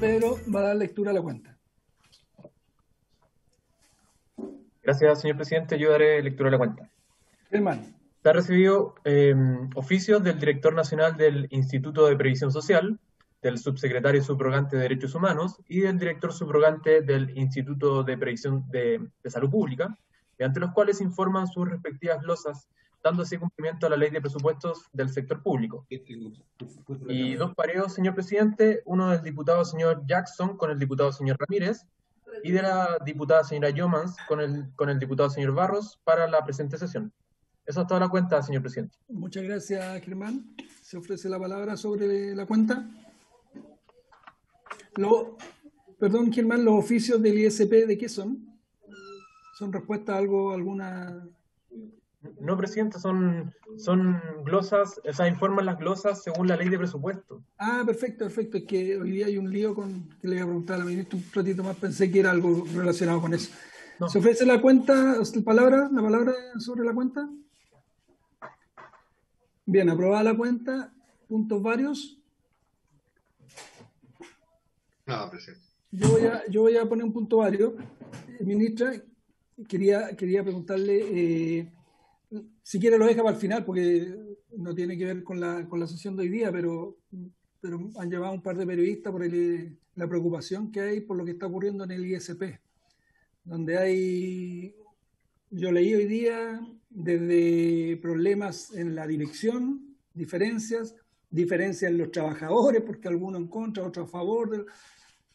Pedro va a dar lectura a la cuenta. Gracias, señor presidente. Yo daré lectura a la cuenta. Germán. Se ha recibido oficios del director nacional del Instituto de Previsión Social, del subsecretario subrogante de Derechos Humanos y del director subrogante del Instituto de Previsión de Salud Pública, mediante los cuales informan sus respectivas glosas, dándose cumplimiento a la ley de presupuestos del sector público. Y dos pareos, señor presidente, uno del diputado señor Jackson con el diputado señor Ramírez, y de la diputada señora Yomans con el diputado señor Barros para la presente sesión. Eso es toda la cuenta, señor presidente. Muchas gracias, Germán. Se ofrece la palabra sobre la cuenta. Perdón, Germán, ¿los oficios del ISP de qué son? ¿Son respuesta a algo, alguna...? No, presidente, son glosas, o sea, informan las glosas según la ley de presupuesto. Ah, perfecto. Es que hoy día hay un lío que le iba a preguntar a la ministra un ratito más, pensé que era algo relacionado con eso. No. ¿Se ofrece la cuenta, la palabra sobre la cuenta? Bien, aprobada la cuenta. ¿Puntos varios? Nada, presidente. Yo voy a poner un punto varios. Ministra, quería preguntarle, si quiere lo deja para el final, porque no tiene que ver con la sesión de hoy día, pero han llevado un par de periodistas por la preocupación que hay por lo que está ocurriendo en el ISP, donde yo leí hoy día desde problemas en la dirección, diferencias en los trabajadores, porque algunos en contra, otros a favor.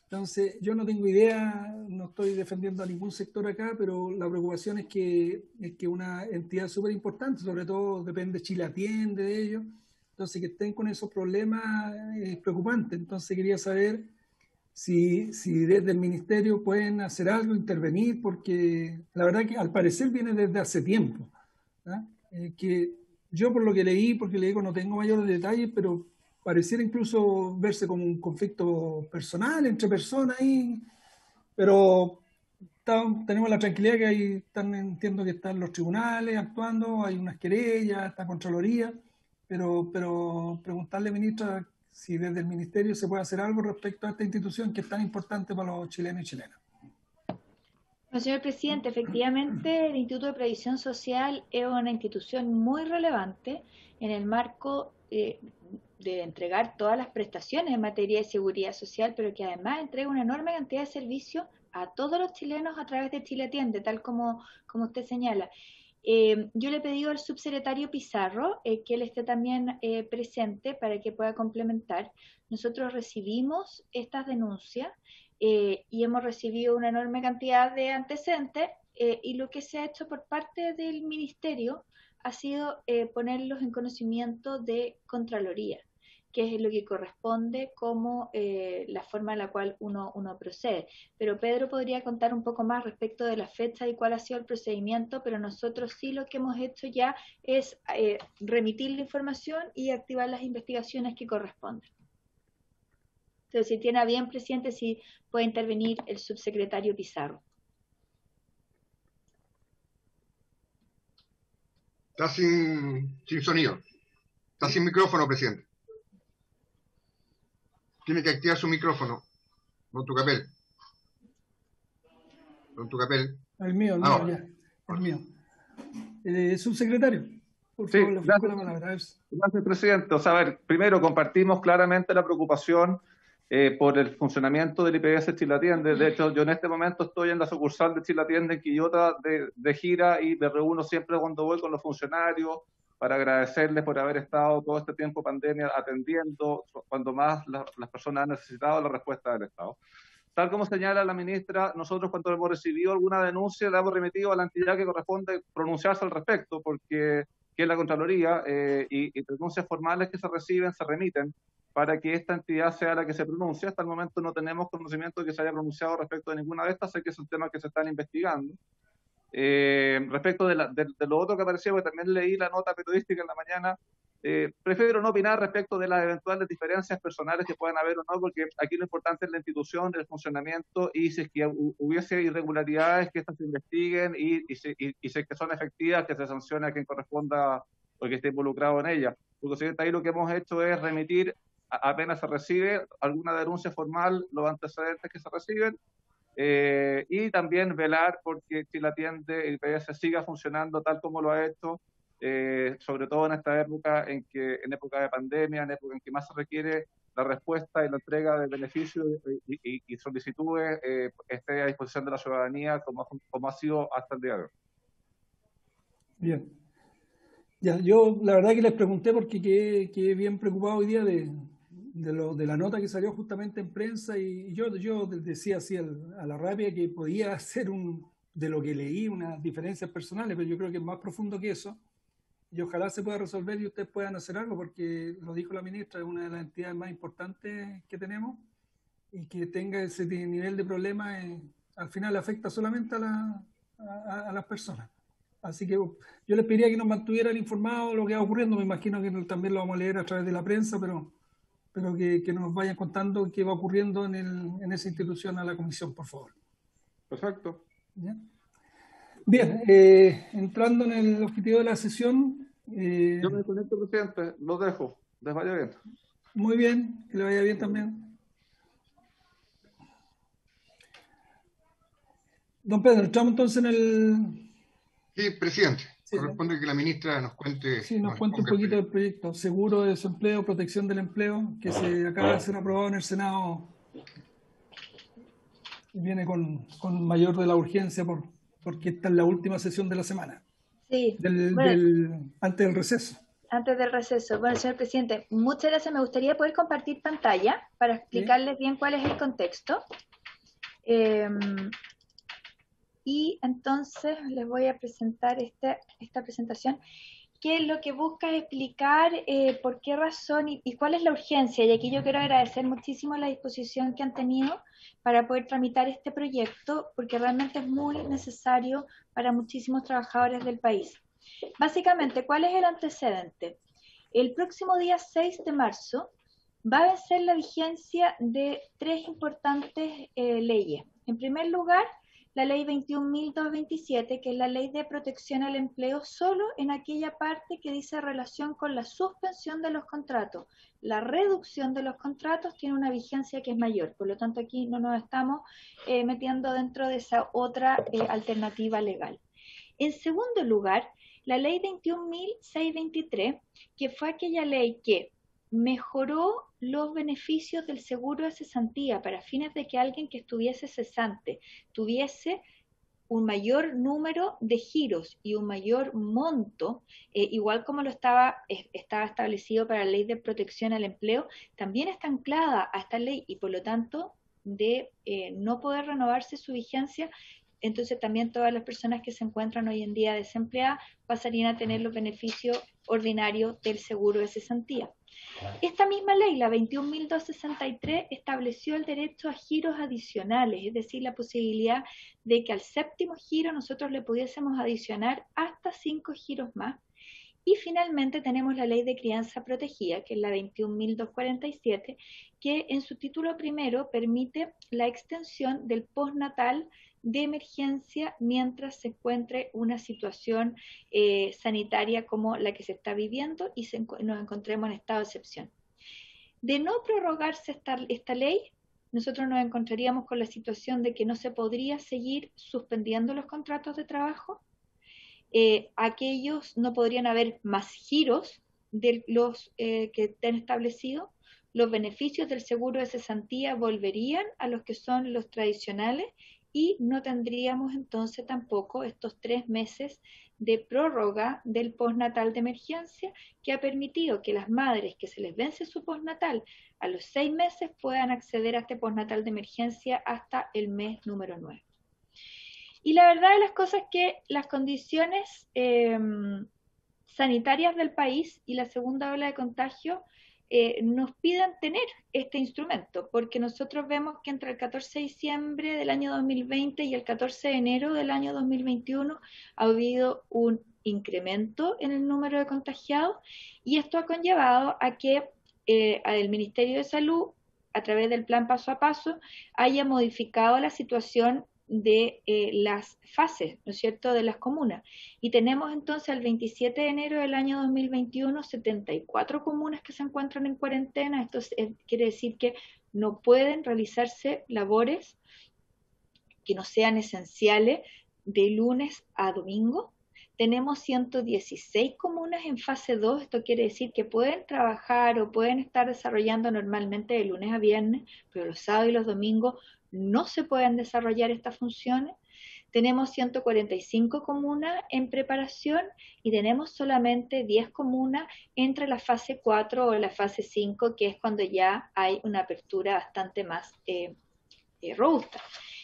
Entonces, yo no tengo idea, no estoy defendiendo a ningún sector acá, pero la preocupación es que una entidad súper importante, sobre todo depende Chile Atiende de ellos, entonces que estén con esos problemas es preocupante. Entonces quería saber si desde el ministerio pueden hacer algo, intervenir, porque la verdad que al parecer viene desde hace tiempo, ¿no? Que yo por lo que leí, porque le digo no tengo mayores detalles, pero pareciera incluso verse como un conflicto personal entre personas ahí, pero tenemos la tranquilidad que ahí entiendo que están los tribunales actuando, hay unas querellas, está Contraloría, pero preguntarle, ministra, si desde el ministerio se puede hacer algo respecto a esta institución que es tan importante para los chilenos y chilenas. Bueno, señor presidente, efectivamente el Instituto de Previsión Social es una institución muy relevante en el marco de entregar todas las prestaciones en materia de seguridad social, pero que además entrega una enorme cantidad de servicios a todos los chilenos a través de Chile Atiende, tal como usted señala. Yo le he pedido al subsecretario Pizarro que él esté también presente para que pueda complementar. Nosotros recibimos estas denuncias y hemos recibido una enorme cantidad de antecedentes y lo que se ha hecho por parte del ministerio ha sido ponerlos en conocimiento de Contraloría, que es lo que corresponde como la forma en la cual uno procede. Pero Pedro podría contar un poco más respecto de la fecha y cuál ha sido el procedimiento, pero nosotros sí lo que hemos hecho ya es remitir la información y activar las investigaciones que corresponden. Entonces, si tiene a bien, presidente, si puede intervenir el subsecretario Pizarro. Está sin sonido. Está sin micrófono, presidente. Tiene que activar su micrófono. Don Tucapel. El mío, ya. El mío. Subsecretario, por favor, le ofrezco la palabra. Gracias, presidente. O sea, a ver, primero compartimos claramente la preocupación por el funcionamiento del IPS Chile Atiende. De hecho, yo en este momento estoy en la sucursal de Chile Atiende en Quillota de gira y me reúno siempre cuando voy con los funcionarios para agradecerles por haber estado todo este tiempo pandemia atendiendo cuando más las personas han necesitado la respuesta del Estado. Tal como señala la ministra, nosotros cuando hemos recibido alguna denuncia la hemos remitido a la entidad que corresponde pronunciarse al respecto, porque que es la Contraloría, y denuncias formales que se reciben se remiten para que esta entidad sea la que se pronuncie. Hasta el momento no tenemos conocimiento de que se haya pronunciado respecto de ninguna de estas, sé que es un tema que se están investigando. Respecto de lo otro que apareció, porque también leí la nota periodística en la mañana, prefiero no opinar respecto de las eventuales diferencias personales que puedan haber o no, porque aquí lo importante es la institución, el funcionamiento, y si es que hubiese irregularidades, que estas se investiguen, y si es que son efectivas, que se sancione a quien corresponda o que esté involucrado en ellas. Porque, ahí lo que hemos hecho es remitir apenas se recibe alguna denuncia formal, los antecedentes que se reciben, y también velar porque Chile Atiende, el IPS, siga funcionando tal como lo ha hecho, sobre todo en esta época en época de pandemia, en época en que más se requiere la respuesta y la entrega de beneficios y solicitudes, esté a disposición de la ciudadanía como ha sido hasta el día de hoy. Bien. Ya, yo la verdad que les pregunté porque quedé bien preocupado hoy día de la nota que salió justamente en prensa, y yo decía así a la rápida que podía ser de lo que leí unas diferencias personales, pero yo creo que es más profundo que eso, y ojalá se pueda resolver y ustedes puedan hacer algo, porque lo dijo la ministra, es una de las entidades más importantes que tenemos, y que tenga ese nivel de problema al final afecta solamente a las personas. Así que yo les pediría que nos mantuvieran informados de lo que va ocurriendo. Me imagino que también lo vamos a leer a través de la prensa, pero que nos vayan contando qué va ocurriendo en esa institución a la comisión, por favor. Perfecto. Bien, entrando en el objetivo de la sesión. Yo me conecto, presidente, lo dejo. Les vaya bien. Muy bien, que le vaya bien también. Don Pedro, entramos entonces en el... Sí, presidente. Sí, corresponde que la ministra nos cuente. Sí, nos cuente un poquito del proyecto. Seguro de desempleo, protección del empleo, que se acaba de ser aprobado en el Senado. Viene con mayor de la urgencia porque esta es la última sesión de la semana. Sí. Antes del receso. Antes del receso. Bueno, señor presidente, muchas gracias. Me gustaría poder compartir pantalla para explicarles bien cuál es el contexto. Y entonces les voy a presentar esta presentación, que lo que busca es explicar por qué razón y cuál es la urgencia. Y aquí yo quiero agradecer muchísimo la disposición que han tenido para poder tramitar este proyecto, porque realmente es muy necesario para muchísimos trabajadores del país. Básicamente, ¿cuál es el antecedente? El próximo día 6 de marzo va a vencer la vigencia de 3 importantes leyes. En primer lugar, la ley 21.227, que es la ley de protección al empleo, solo en aquella parte que dice relación con la suspensión de los contratos. La reducción de los contratos tiene una vigencia que es mayor, por lo tanto aquí no nos estamos metiendo dentro de esa otra alternativa legal. En segundo lugar, la ley 21.623, que fue aquella ley que mejoró los beneficios del seguro de cesantía para fines de que alguien que estuviese cesante tuviese un mayor número de giros y un mayor monto, igual como lo estaba establecido para la ley de protección al empleo, también está anclada a esta ley y por lo tanto de no poder renovarse su vigencia. Entonces también todas las personas que se encuentran hoy en día desempleadas pasarían a tener los beneficios ordinarios del seguro de cesantía. Esta misma ley, la 21.263, estableció el derecho a giros adicionales, es decir, la posibilidad de que al séptimo giro nosotros le pudiésemos adicionar hasta 5 giros más. Y finalmente tenemos la ley de crianza protegida, que es la 21.247, que en su título primero permite la extensión del postnatal de emergencia mientras se encuentre una situación sanitaria como la que se está viviendo y nos encontremos en estado de excepción. De no prorrogarse esta ley, nosotros nos encontraríamos con la situación de que no se podría seguir suspendiendo los contratos de trabajo, aquellos no podrían haber más giros de los que estén establecidos, los beneficios del seguro de cesantía volverían a los que son los tradicionales y no tendríamos entonces tampoco estos 3 meses de prórroga del postnatal de emergencia que ha permitido que las madres que se les vence su postnatal a los 6 meses puedan acceder a este postnatal de emergencia hasta el mes número 9. Y la verdad de las cosas es que las condiciones sanitarias del país y la segunda ola de contagio nos piden tener este instrumento, porque nosotros vemos que entre el 14 de diciembre del año 2020 y el 14 de enero del año 2021 ha habido un incremento en el número de contagiados y esto ha conllevado a que el Ministerio de Salud, a través del plan paso a paso, haya modificado la situación de las fases, ¿no es cierto?, de las comunas. Y tenemos entonces el 27 de enero del año 2021 74 comunas que se encuentran en cuarentena. Esto quiere decir que no pueden realizarse labores que no sean esenciales de lunes a domingo. Tenemos 116 comunas en fase 2, esto quiere decir que pueden trabajar o pueden estar desarrollando normalmente de lunes a viernes, pero los sábados y los domingos no se pueden desarrollar estas funciones. Tenemos 145 comunas en preparación y tenemos solamente 10 comunas entre la fase 4 o la fase 5, que es cuando ya hay una apertura bastante más robusta.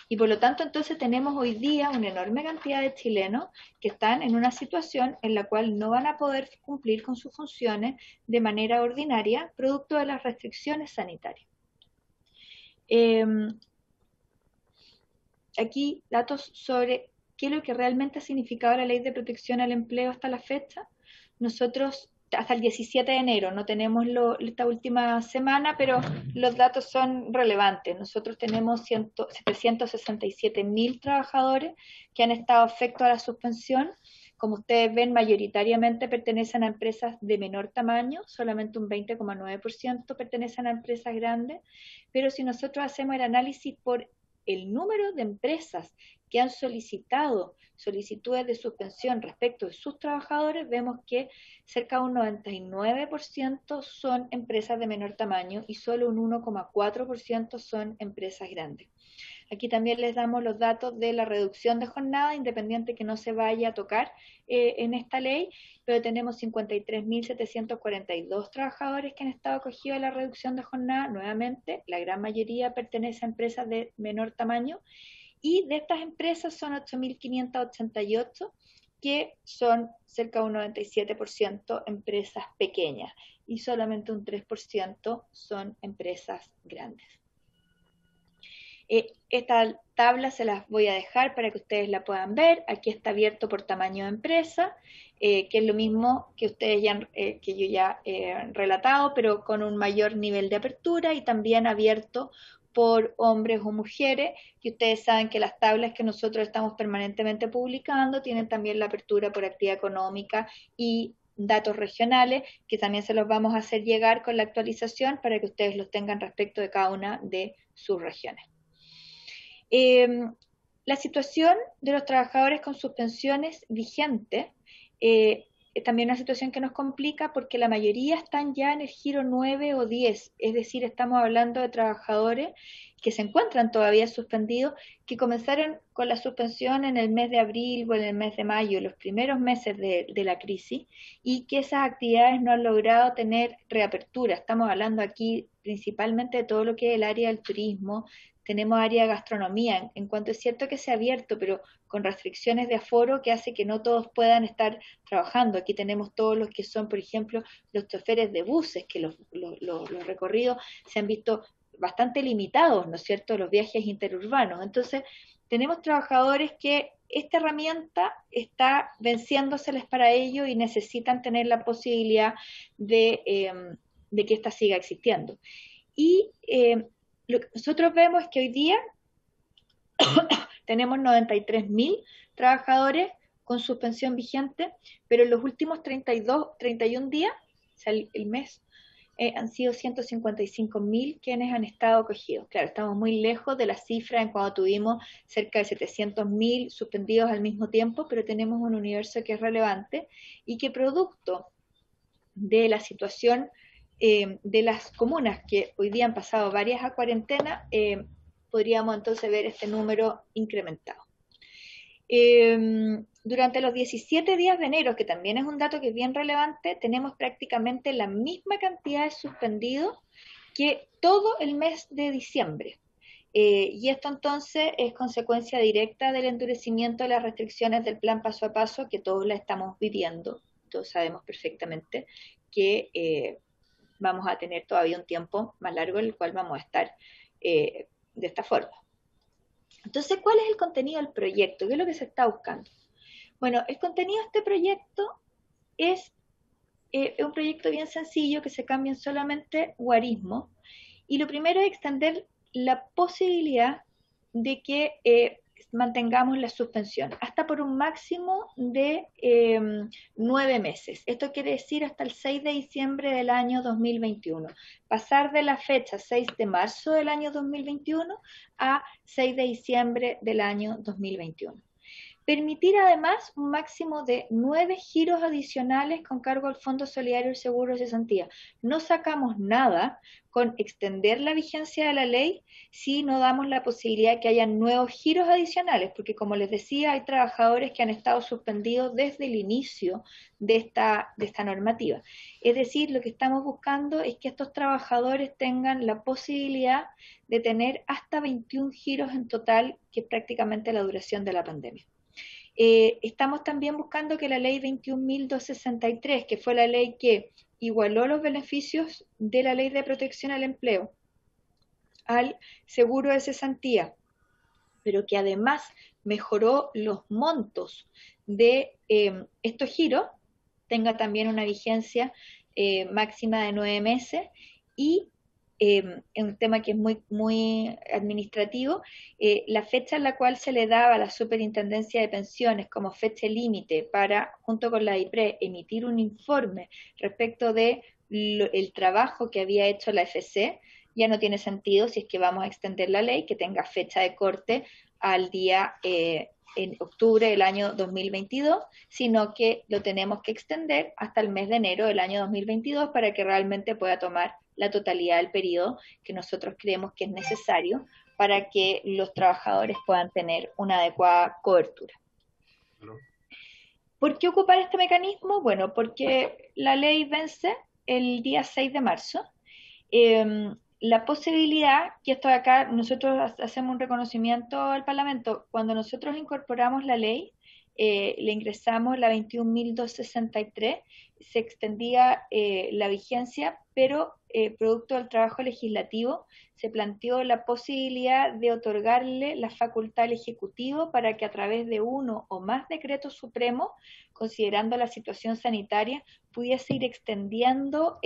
Y por lo tanto, entonces tenemos hoy día una enorme cantidad de chilenos que están en una situación en la cual no van a poder cumplir con sus funciones de manera ordinaria, producto de las restricciones sanitarias. Aquí datos sobre qué es lo que realmente ha significado la Ley de Protección al Empleo hasta la fecha. Nosotros, hasta el 17 de enero, no tenemos esta última semana, pero los datos son relevantes. Nosotros tenemos 767.000 trabajadores que han estado afectos a la suspensión. Como ustedes ven, mayoritariamente pertenecen a empresas de menor tamaño, solamente un 20,9% pertenecen a empresas grandes, pero si nosotros hacemos el análisis por el número de empresas que han solicitado solicitudes de suspensión respecto de sus trabajadores, vemos que cerca de un 99% son empresas de menor tamaño y solo un 1,4% son empresas grandes. Aquí también les damos los datos de la reducción de jornada, independiente que no se vaya a tocar en esta ley, pero tenemos 53.742 trabajadores que han estado acogidos a la reducción de jornada. Nuevamente, la gran mayoría pertenece a empresas de menor tamaño, y de estas empresas son 8.588 que son cerca de un 97% empresas pequeñas y solamente un 3% son empresas grandes. Esta tabla se las voy a dejar para que ustedes la puedan ver. Aquí está abierto por tamaño de empresa, que es lo mismo que ustedes que yo ya he relatado, pero con un mayor nivel de apertura, y también abierto por hombres o mujeres, y ustedes saben que las tablas que nosotros estamos permanentemente publicando tienen también la apertura por actividad económica y datos regionales, que también se los vamos a hacer llegar con la actualización para que ustedes los tengan respecto de cada una de sus regiones. La situación de los trabajadores con suspensiones vigentes es también una situación que nos complica porque la mayoría están ya en el giro 9 o 10, es decir, estamos hablando de trabajadores que se encuentran todavía suspendidos, que comenzaron con la suspensión en el mes de abril o en el mes de mayo, los primeros meses de la crisis, y que esas actividades no han logrado tener reapertura. Estamos hablando aquí principalmente de todo lo que es el área del turismo. Tenemos área de gastronomía, en cuanto es cierto que se ha abierto, pero con restricciones de aforo que hace que no todos puedan estar trabajando. Aquí tenemos todos los que son, por ejemplo, los choferes de buses, que los recorridos se han visto bastante limitados, ¿no es cierto?, los viajes interurbanos. Entonces, tenemos trabajadores que esta herramienta está venciéndoseles para ello y necesitan tener la posibilidad de que esta siga existiendo. Y lo que nosotros vemos es que hoy día tenemos 93.000 trabajadores con suspensión vigente, pero en los últimos 31 días, o sea, el mes, han sido 155.000 quienes han estado acogidos. Claro, estamos muy lejos de la cifra en cuando tuvimos cerca de 700.000 suspendidos al mismo tiempo, pero tenemos un universo que es relevante y que producto de la situación de las comunas que hoy día han pasado varias a cuarentena, podríamos entonces ver este número incrementado. Durante los 17 días de enero, que también es un dato que es bien relevante, tenemos prácticamente la misma cantidad de suspendidos que todo el mes de diciembre. Y esto entonces es consecuencia directa del endurecimiento de las restricciones del plan paso a paso que todos la estamos viviendo. Todos sabemos perfectamente que vamos a tener todavía un tiempo más largo en el cual vamos a estar de esta forma. Entonces, ¿cuál es el contenido del proyecto? ¿Qué es lo que se está buscando? Bueno, el contenido de este proyecto es un proyecto bien sencillo que se cambian solamente guarismos, y lo primero es extender la posibilidad de que mantengamos la suspensión, hasta por un máximo de 9 meses. Esto quiere decir hasta el 6 de diciembre del año 2021. Pasar de la fecha 6 de marzo del año 2021 a 6 de diciembre del año 2021. Permitir además un máximo de 9 giros adicionales con cargo al Fondo Solidario del Seguro de Cesantía. No sacamos nada con extender la vigencia de la ley si no damos la posibilidad de que haya nuevos giros adicionales, porque como les decía, hay trabajadores que han estado suspendidos desde el inicio de esta normativa. Es decir, lo que estamos buscando es que estos trabajadores tengan la posibilidad de tener hasta 21 giros en total, que es prácticamente la duración de la pandemia. Estamos también buscando que la ley 21.263, que fue la ley que igualó los beneficios de la ley de protección al empleo al seguro de cesantía, pero que además mejoró los montos de estos giros, tenga también una vigencia máxima de 9 meses y un tema que es muy administrativo, la fecha en la cual se le daba a la Superintendencia de Pensiones como fecha límite para, junto con la IPRE, emitir un informe respecto de el trabajo que había hecho la FC, ya no tiene sentido si es que vamos a extender la ley, que tenga fecha de corte al día en octubre del año 2022, sino que lo tenemos que extender hasta el mes de enero del año 2022 para que realmente pueda tomar la totalidad del periodo que nosotros creemos que es necesario para que los trabajadores puedan tener una adecuada cobertura. ¿Por qué ocupar este mecanismo? Bueno, porque la ley vence el día 6 de marzo. La posibilidad, que esto de acá, nosotros hacemos un reconocimiento al Parlamento, cuando nosotros incorporamos la ley, le ingresamos la 21.263, se extendía la vigencia, pero producto del trabajo legislativo se planteó la posibilidad de otorgarle la facultad al Ejecutivo para que a través de uno o más decretos supremos, considerando la situación sanitaria, pudiese ir extendiendo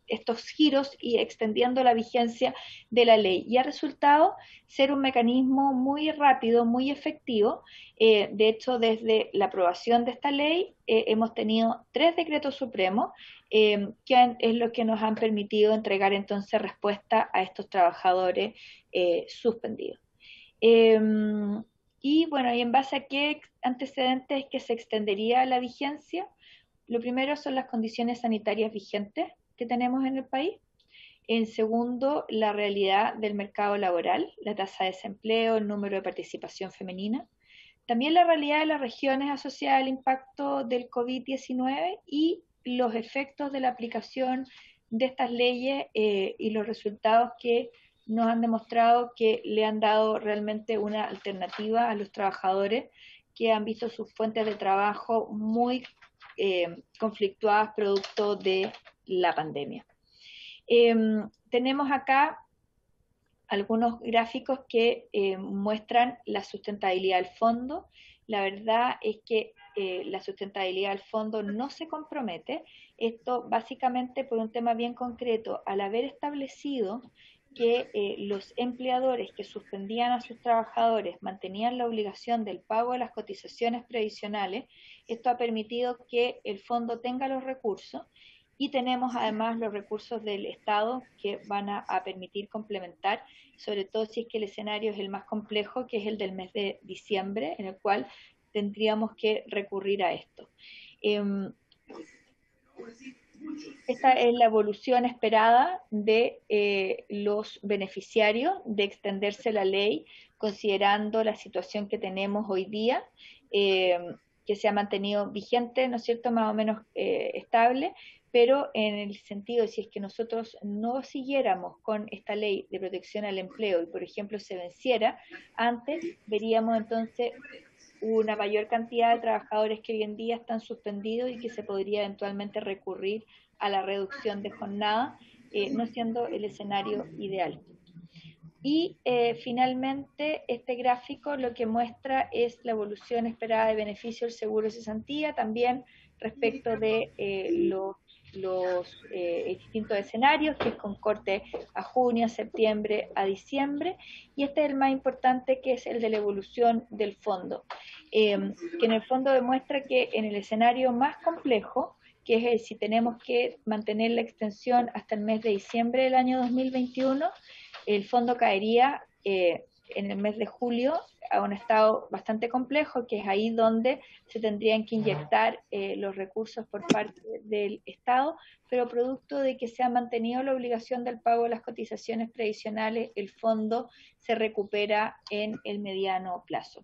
estos giros y extendiendo la vigencia de la ley. Y ha resultado ser un mecanismo muy rápido, muy efectivo. De hecho, desde la aprobación de esta ley, hemos tenido 3 decretos supremos, que es lo que nos han permitido entregar entonces respuesta a estos trabajadores suspendidos. Y bueno, ¿y en base a qué antecedentes es que se extendería la vigencia? Lo primero son las condiciones sanitarias vigentes que tenemos en el país. En segundo, la realidad del mercado laboral, la tasa de desempleo, el número de participación femenina. También la realidad de las regiones asociadas al impacto del COVID-19 y los efectos de la aplicación de estas leyes y los resultados que nos han demostrado que le han dado realmente una alternativa a los trabajadores que han visto sus fuentes de trabajo muy conflictuadas producto de la pandemia. Tenemos acá algunos gráficos que muestran la sustentabilidad del fondo. La verdad es que la sustentabilidad del fondo no se compromete. Esto básicamente por un tema bien concreto, al haber establecido que los empleadores que suspendían a sus trabajadores mantenían la obligación del pago de las cotizaciones previsionales, esto ha permitido que el fondo tenga los recursos y tenemos además los recursos del Estado que van a permitir complementar, sobre todo si es que el escenario es el más complejo, que es el del mes de diciembre, en el cual tendríamos que recurrir a esto. Esta es la evolución esperada de los beneficiarios de extenderse la ley, considerando la situación que tenemos hoy día, que se ha mantenido vigente, ¿no es cierto?, más o menos estable, pero en el sentido de si es que nosotros no siguiéramos con esta ley de protección al empleo y, por ejemplo, se venciera antes, veríamos entonces una mayor cantidad de trabajadores que hoy en día están suspendidos y que se podría eventualmente recurrir a la reducción de jornada, no siendo el escenario ideal. Y finalmente, este gráfico lo que muestra es la evolución esperada de beneficio del seguro de cesantía, también respecto de los los distintos escenarios, que es con corte a junio, a septiembre, a diciembre, y este es el más importante, que es el de la evolución del fondo, que en el fondo demuestra que en el escenario más complejo, que es el, si tenemos que mantener la extensión hasta el mes de diciembre del año 2021, el fondo caería en el mes de julio a un estado bastante complejo, que es ahí donde se tendrían que inyectar los recursos por parte del Estado, pero producto de que se ha mantenido la obligación del pago de las cotizaciones previsionales, el fondo se recupera en el mediano plazo.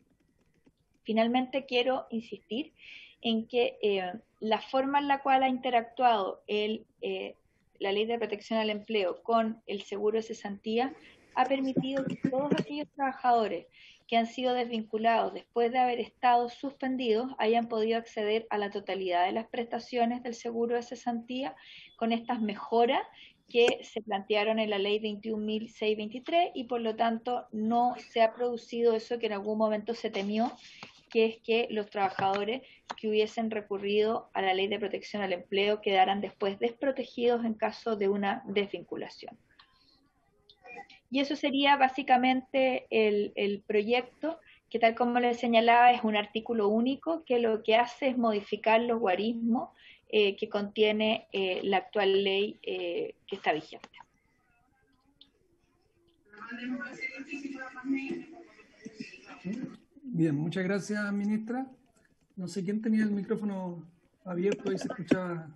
Finalmente, quiero insistir en que la forma en la cual ha interactuado la Ley de Protección al Empleo con el seguro de cesantía ha permitido que todos aquellos trabajadores que han sido desvinculados después de haber estado suspendidos hayan podido acceder a la totalidad de las prestaciones del seguro de cesantía con estas mejoras que se plantearon en la ley 21.623, y por lo tanto no se ha producido eso que en algún momento se temió, que es que los trabajadores que hubiesen recurrido a la Ley de Protección al Empleo quedaran después desprotegidos en caso de una desvinculación. Y eso sería básicamente el proyecto, que tal como les señalaba es un artículo único que lo que hace es modificar los guarismos que contiene la actual ley que está vigente. Bien, muchas gracias, ministra. No sé quién tenía el micrófono abierto, ahí se escuchaba.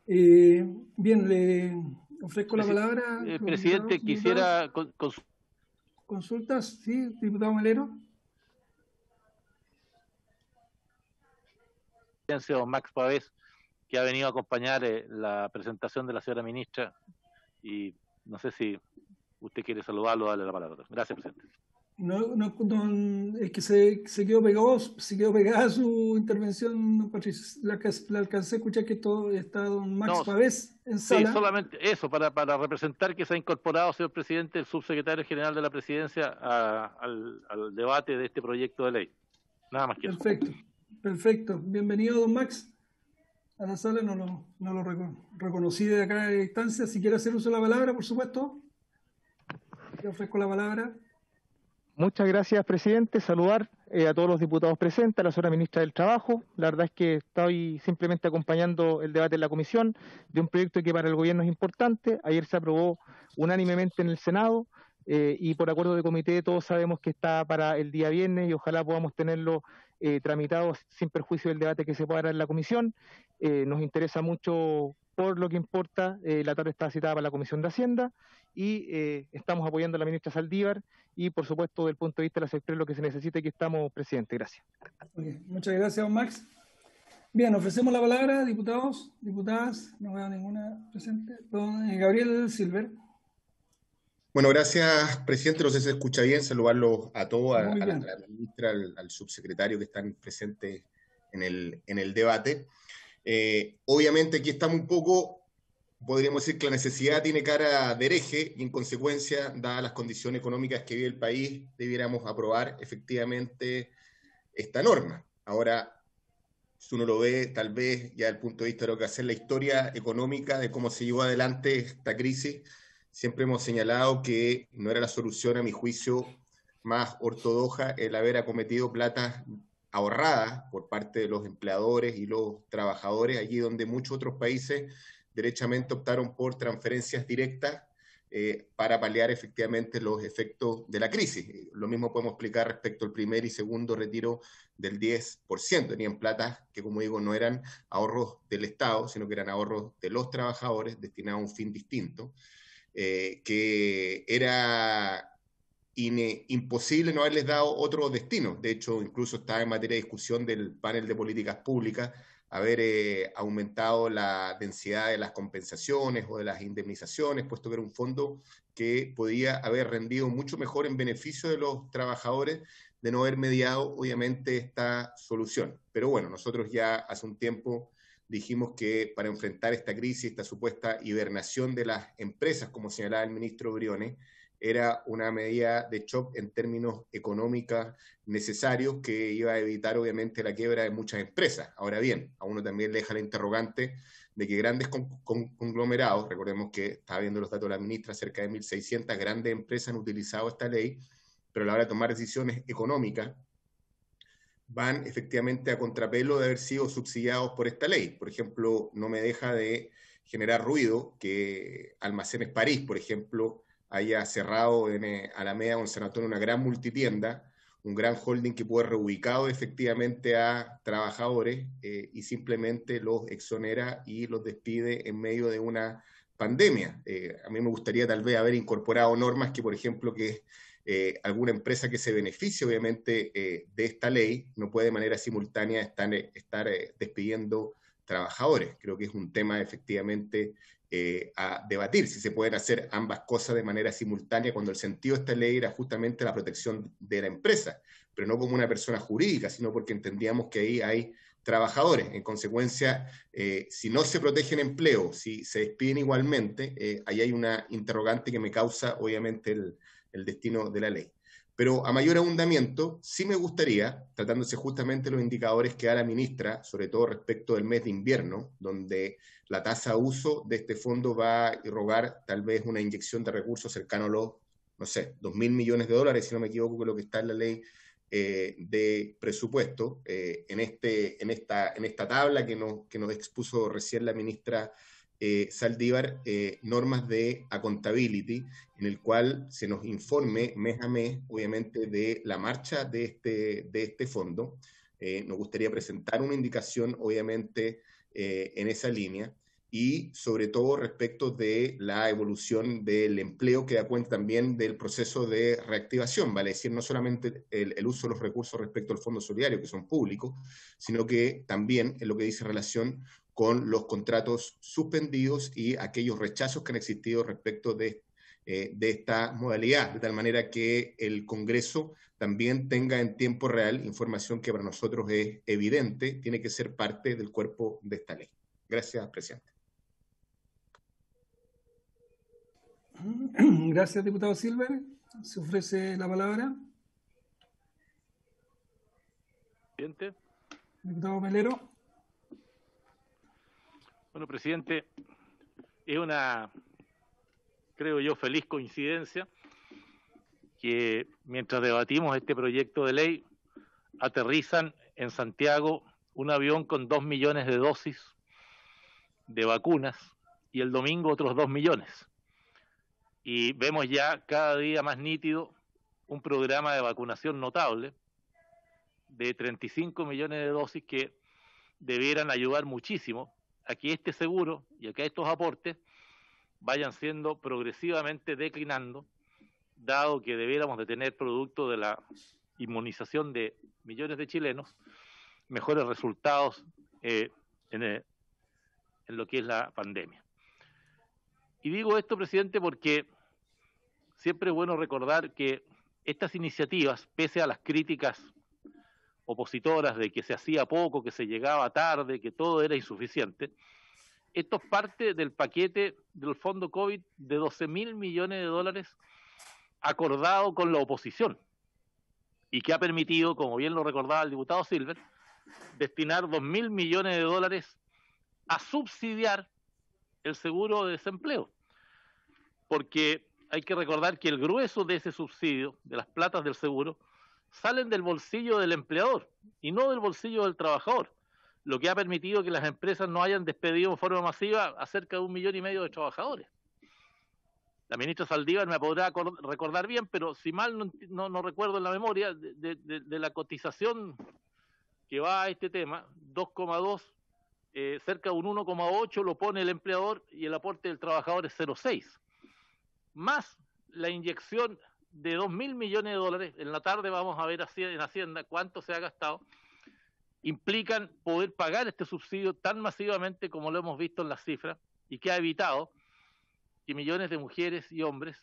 Bien, le ofrezco la palabra. Presidente, quisiera ¿Consultas? Sí, diputado Melero. Don Max Pavés, que ha venido a acompañar la presentación de la señora ministra, y no sé si usted quiere saludarlo o darle la palabra. Gracias, presidente. El que se quedó pegada su intervención, Patricia, la alcancé a escuchar, que todo está don Max Pavés en sala. Sí, solamente eso, para representar que se ha incorporado, señor presidente, el subsecretario general de la presidencia al debate de este proyecto de ley. Nada más que eso. Perfecto. Bienvenido, don Max, a la sala. No lo reconocí de acá a distancia. Si quiere hacer uso de la palabra, por supuesto. Le ofrezco la palabra. Muchas gracias, presidente. Saludar a todos los diputados presentes, a la señora ministra del Trabajo. La verdad es que estoy simplemente acompañando el debate en la comisión de un proyecto que para el gobierno es importante. Ayer se aprobó unánimemente en el Senado y por acuerdo de comité todos sabemos que está para el día viernes y ojalá podamos tenerlo tramitado sin perjuicio del debate que se pueda dar en la comisión. Nos interesa mucho por lo que importa. La tarde está citada para la Comisión de Hacienda y estamos apoyando a la ministra Saldívar y, por supuesto, desde el punto de vista de la sector, lo que se necesite, aquí estamos, presidente. Gracias. Okay. Muchas gracias, don Max. Bien, ofrecemos la palabra, diputados, diputadas, no veo ninguna presente. Don Gabriel Silver. Bueno, gracias, presidente. No sé si se escucha bien. Saludarlos a todos, a la ministra, al subsecretario que están presentes en el debate. Obviamente aquí estamos un poco, podríamos decir que la necesidad tiene cara de hereje y en consecuencia, dadas las condiciones económicas que vive el país, debiéramos aprobar efectivamente esta norma. Ahora, si uno lo ve, tal vez ya desde el punto de vista de lo que hace la historia económica de cómo se llevó adelante esta crisis, siempre hemos señalado que no era la solución, a mi juicio, más ortodoxa el haber acometido platas ahorradas por parte de los empleadores y los trabajadores, allí donde muchos otros países derechamente optaron por transferencias directas para paliar efectivamente los efectos de la crisis. Lo mismo podemos explicar respecto al primer y segundo retiro del 10%. Tenían platas que, como digo, no eran ahorros del Estado, sino que eran ahorros de los trabajadores destinados a un fin distinto, que era imposible no haberles dado otro destino. De hecho, incluso estaba en materia de discusión del panel de políticas públicas haber aumentado la densidad de las compensaciones o de las indemnizaciones, puesto que era un fondo que podía haber rendido mucho mejor en beneficio de los trabajadores de no haber mediado, obviamente, esta solución. Pero bueno, nosotros ya hace un tiempo dijimos que para enfrentar esta crisis, esta supuesta hibernación de las empresas, como señalaba el ministro Briones, era una medida de shock en términos económicos necesarios que iba a evitar obviamente la quiebra de muchas empresas. Ahora bien, a uno también le deja la interrogante de que grandes conglomerados, recordemos que estaba viendo los datos de la ministra, cerca de 1.600 grandes empresas han utilizado esta ley, pero a la hora de tomar decisiones económicas van efectivamente a contrapelo de haber sido subsidiados por esta ley. Por ejemplo, no me deja de generar ruido que Almacenes París, por ejemplo, haya cerrado en Alameda o en San Antonio una gran multitienda, un gran holding que puede reubicado efectivamente a trabajadores y simplemente los exonera y los despide en medio de una pandemia. A mí me gustaría tal vez haber incorporado normas que, por ejemplo, que alguna empresa que se beneficie obviamente de esta ley no puede de manera simultánea estar despidiendo trabajadores. Creo que es un tema efectivamente a debatir, si se pueden hacer ambas cosas de manera simultánea, cuando el sentido de esta ley era justamente la protección de la empresa, pero no como una persona jurídica, sino porque entendíamos que ahí hay trabajadores. En consecuencia, si no se protegen empleos, si se despiden igualmente, ahí hay una interrogante que me causa obviamente el destino de la ley. Pero a mayor abundamiento, sí me gustaría, tratándose justamente de los indicadores que da la ministra, sobre todo respecto del mes de invierno, donde la tasa de uso de este fondo va a irrogar tal vez una inyección de recursos cercano a los, no sé, 2.000 millones de dólares, si no me equivoco, con lo que está en la ley de presupuesto, en esta tabla que nos expuso recién la ministra Saldívar, normas de accountability, en el cual se nos informe mes a mes, obviamente, de la marcha de este fondo. Nos gustaría presentar una indicación, obviamente, en esa línea, y sobre todo respecto de la evolución del empleo, que da cuenta también del proceso de reactivación, vale decir, no solamente el uso de los recursos respecto al Fondo Solidario, que son públicos, sino que también en lo que dice relación con los contratos suspendidos y aquellos rechazos que han existido respecto de esta modalidad, de tal manera que el Congreso también tenga en tiempo real información que para nosotros es evidente, tiene que ser parte del cuerpo de esta ley. Gracias, presidente. Gracias, diputado Silver. Se ofrece la palabra. Presidente. Diputado Melero. Bueno, presidente, es una, creo yo, feliz coincidencia que mientras debatimos este proyecto de ley, aterrizan en Santiago un avión con 2 millones de dosis de vacunas y el domingo otros 2 millones. Y vemos ya cada día más nítido un programa de vacunación notable de 35 millones de dosis que debieran ayudar muchísimo a que este seguro y a que estos aportes vayan siendo progresivamente declinando, dado que debiéramos de tener producto de la inmunización de millones de chilenos, mejores resultados en lo que es la pandemia. Y digo esto, presidente, porque siempre es bueno recordar que estas iniciativas, pese a las críticas opositoras de que se hacía poco, que se llegaba tarde, que todo era insuficiente, esto es parte del paquete del fondo COVID de 12.000 millones de dólares acordado con la oposición y que ha permitido, como bien lo recordaba el diputado Silver, destinar 2.000 millones de dólares a subsidiar el seguro de desempleo. Porque hay que recordar que el grueso de ese subsidio, de las platas del seguro, salen del bolsillo del empleador y no del bolsillo del trabajador, lo que ha permitido que las empresas no hayan despedido en forma masiva a cerca de 1,5 millones de trabajadores. La ministra Saldívar me podrá recordar bien, pero si mal no recuerdo en la memoria, de la cotización que va a este tema, 2,2, cerca de un 1,8 lo pone el empleador y el aporte del trabajador es 0,6. Más la inyección de 2.000 millones de dólares, en la tarde vamos a ver en Hacienda cuánto se ha gastado, implican poder pagar este subsidio tan masivamente como lo hemos visto en las cifras y que ha evitado que millones de mujeres y hombres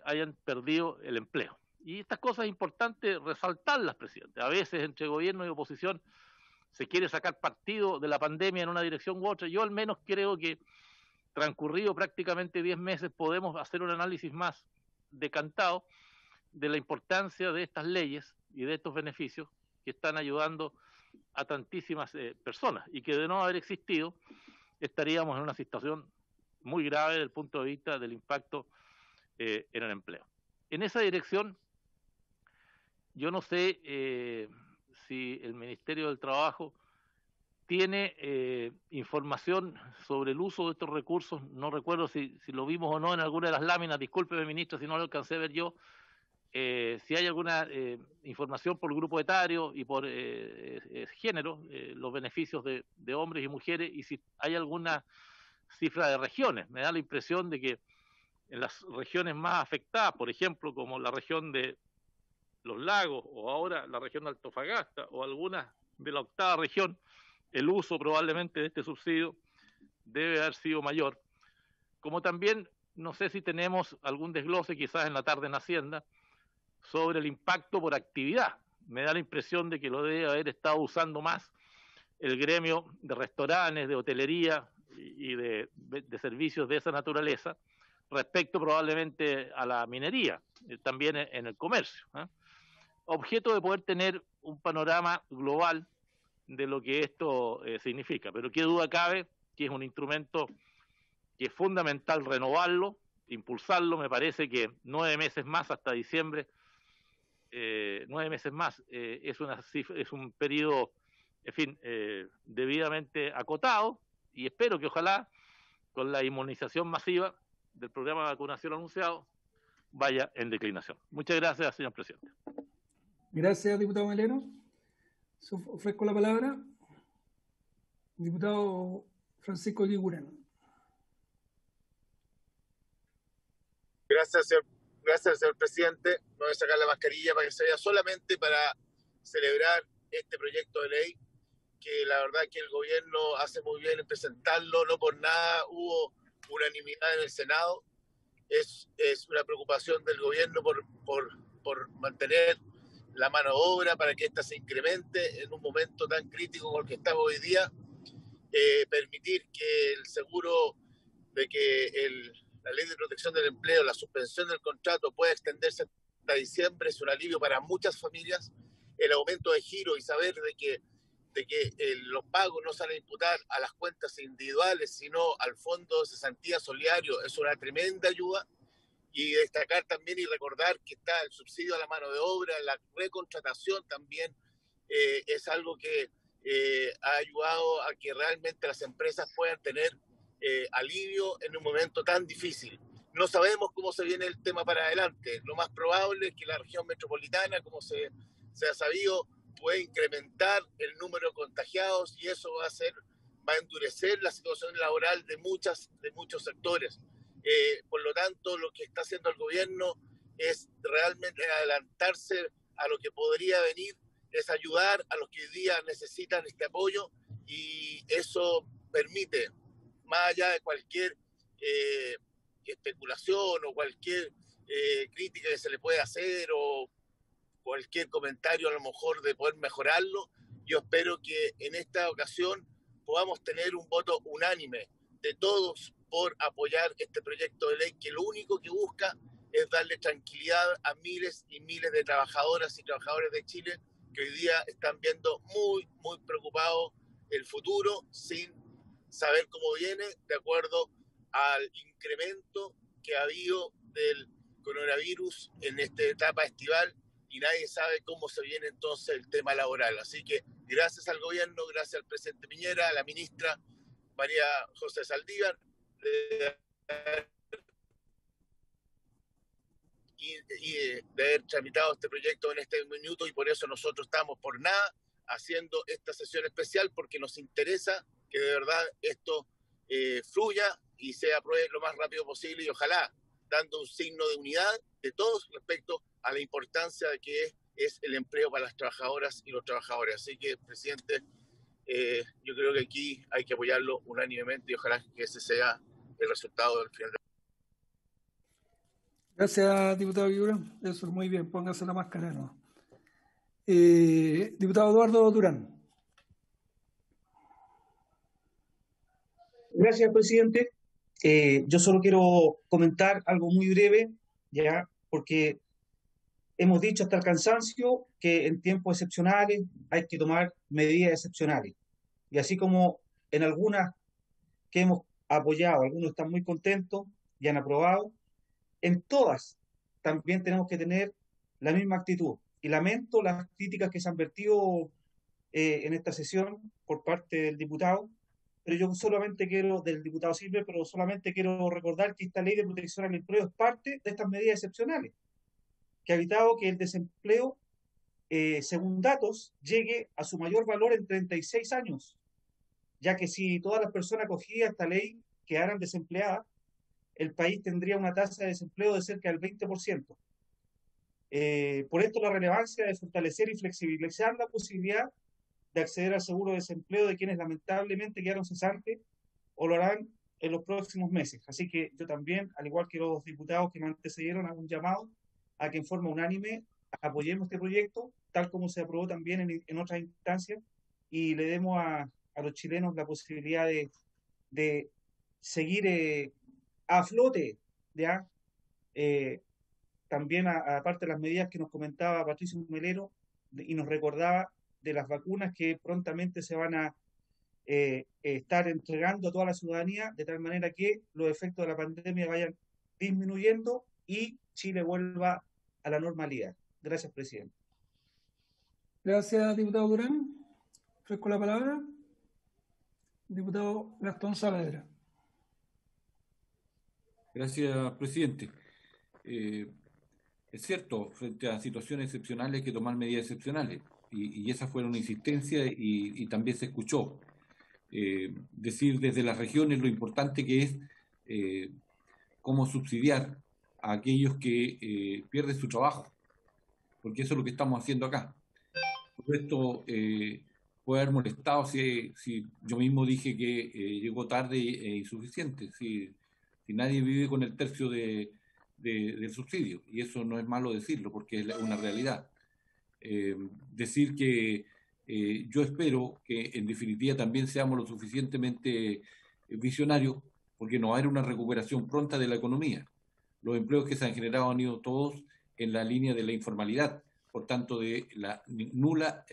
hayan perdido el empleo. Y estas cosas es importante resaltarlas, presidente. A veces entre gobierno y oposición se quiere sacar partido de la pandemia en una dirección u otra. Yo al menos creo que transcurrido prácticamente 10 meses podemos hacer un análisis más decantado de la importancia de estas leyes y de estos beneficios que están ayudando a tantísimas personas y que de no haber existido estaríamos en una situación muy grave desde el punto de vista del impacto en el empleo. En esa dirección, yo no sé si el Ministerio del Trabajo tiene información sobre el uso de estos recursos. No recuerdo si lo vimos o no en alguna de las láminas, discúlpeme, ministro, si no lo alcancé a ver yo. Si hay alguna información por grupo etario y por género, los beneficios de hombres y mujeres, y si hay alguna cifra de regiones. Me da la impresión de que en las regiones más afectadas, por ejemplo, como la región de Los Lagos, o ahora la región de Antofagasta, o algunas de la octava región, el uso probablemente de este subsidio debe haber sido mayor. Como también, no sé si tenemos algún desglose, quizás en la tarde en Hacienda, sobre el impacto por actividad. Me da la impresión de que lo debe haber estado usando más el gremio de restaurantes, de hotelería y de servicios de esa naturaleza, respecto probablemente a la minería, también en el comercio. Objeto de poder tener un panorama global de lo que esto significa. Pero qué duda cabe que es un instrumento que es fundamental renovarlo, impulsarlo. Me parece que 9 meses más hasta diciembre, 9 meses más es un periodo, en fin, debidamente acotado, y espero que ojalá con la inmunización masiva del programa de vacunación anunciado vaya en declinación. Muchas gracias, señor presidente. Gracias, diputado Melero. Ofrezco la palabra. Diputado Francisco Guigurán. Gracias, señor presidente. Me voy a sacar la mascarilla para que se vea, solamente para celebrar este proyecto de ley, que la verdad que el gobierno hace muy bien en presentarlo. No por nada hubo unanimidad en el Senado. Es una preocupación del gobierno por mantener la mano de obra para que ésta se incremente en un momento tan crítico como el que estamos hoy día. Permitir que el seguro de que la ley de protección del empleo, la suspensión del contrato pueda extenderse hasta diciembre es un alivio para muchas familias. El aumento de giro y saber de que los pagos no se van a imputar a las cuentas individuales, sino al fondo de cesantía solidario, es una tremenda ayuda. Y destacar también y recordar que está el subsidio a la mano de obra, la recontratación también es algo que ha ayudado a que realmente las empresas puedan tener alivio en un momento tan difícil. No sabemos cómo se viene el tema para adelante. Lo más probable es que la región metropolitana, como se ha sabido, puede incrementar el número de contagiados, y eso va a endurecer la situación laboral de muchos sectores. Por lo tanto, lo que está haciendo el gobierno es realmente adelantarse a lo que podría venir, es ayudar a los que hoy día necesitan este apoyo, y eso permite, más allá de cualquier especulación o cualquier crítica que se le pueda hacer o cualquier comentario a lo mejor de poder mejorarlo, yo espero que en esta ocasión podamos tener un voto unánime de todos por apoyar este proyecto de ley, que lo único que busca es darle tranquilidad a miles y miles de trabajadoras y trabajadores de Chile que hoy día están viendo muy, muy preocupados el futuro, sin saber cómo viene, de acuerdo al incremento que ha habido del coronavirus en esta etapa estival, y nadie sabe cómo se viene entonces el tema laboral. Así que gracias al gobierno, gracias al presidente Piñera, a la ministra María José Saldívar, y de haber tramitado este proyecto en este minuto, y por eso nosotros estamos por nada haciendo esta sesión especial, porque nos interesa que de verdad esto fluya y se apruebe lo más rápido posible, y ojalá dando un signo de unidad de todos respecto a la importancia de que es el empleo para las trabajadoras y los trabajadores. Así que, presidente, yo creo que aquí hay que apoyarlo unánimemente, y ojalá que ese sea el resultado del final. Gracias, diputado Guigurán. Eso es muy bien, póngase la máscara, ¿no? Diputado Eduardo Durán. Gracias, presidente. Yo solo quiero comentar algo muy breve, ya, porque hemos dicho hasta el cansancio que en tiempos excepcionales hay que tomar medidas excepcionales. Y así como en algunas que hemos apoyado, algunos están muy contentos y han aprobado. En todas también tenemos que tener la misma actitud. Y lamento las críticas que se han vertido en esta sesión por parte del diputado, pero yo solamente quiero, del diputado Silver, pero solamente quiero recordar que esta ley de protección al empleo es parte de estas medidas excepcionales, que ha evitado que el desempleo, según datos, llegue a su mayor valor en 36 años, ya que si todas las personas acogidas a esta ley quedaran desempleadas, el país tendría una tasa de desempleo de cerca del 20%. Por esto la relevancia de fortalecer y flexibilizar la posibilidad de acceder al seguro de desempleo de quienes lamentablemente quedaron cesantes o lo harán en los próximos meses. Así que yo también, al igual que los diputados que me antecedieron, hago un llamado a que en forma unánime apoyemos este proyecto, tal como se aprobó también en otras instancias, y le demos a los chilenos la posibilidad de seguir a flote, ¿ya? También, aparte de las medidas que nos comentaba Patricio Melero y nos recordaba de las vacunas que prontamente se van a estar entregando a toda la ciudadanía, de tal manera que los efectos de la pandemia vayan disminuyendo y Chile vuelva a la normalidad. Gracias, presidente. Gracias, diputado Durán. Ofrezco la palabra. Diputado Gastón Saavedra. Gracias, presidente. Es cierto, frente a situaciones excepcionales hay que tomar medidas excepcionales, y esa fue una insistencia y también se escuchó. Decir desde las regiones lo importante que es cómo subsidiar a aquellos que pierden su trabajo, porque eso es lo que estamos haciendo acá. Por esto puede haber molestado si yo mismo dije que llegó tarde e insuficiente, si nadie vive con el tercio del subsidio, y eso no es malo decirlo porque es una realidad. Decir que yo espero que en definitiva también seamos lo suficientemente visionarios, porque no va a haber una recuperación pronta de la economía. Los empleos que se han generado han ido todos en la línea de la informalidad, por tanto de la nula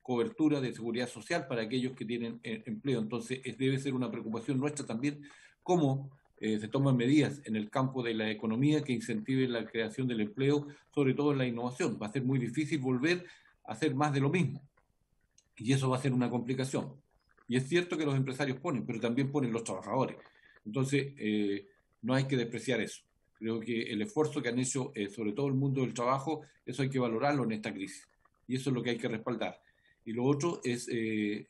cobertura de seguridad social para aquellos que tienen empleo. Entonces debe ser una preocupación nuestra también cómo se toman medidas en el campo de la economía que incentiven la creación del empleo, sobre todo en la innovación. Va a ser muy difícil volver a hacer más de lo mismo, y eso va a ser una complicación. Y es cierto que los empresarios ponen, pero también ponen los trabajadores. Entonces, no hay que despreciar eso. Creo que el esfuerzo que han hecho, sobre todo el mundo del trabajo, eso hay que valorarlo en esta crisis. Y eso es lo que hay que respaldar. Y lo otro es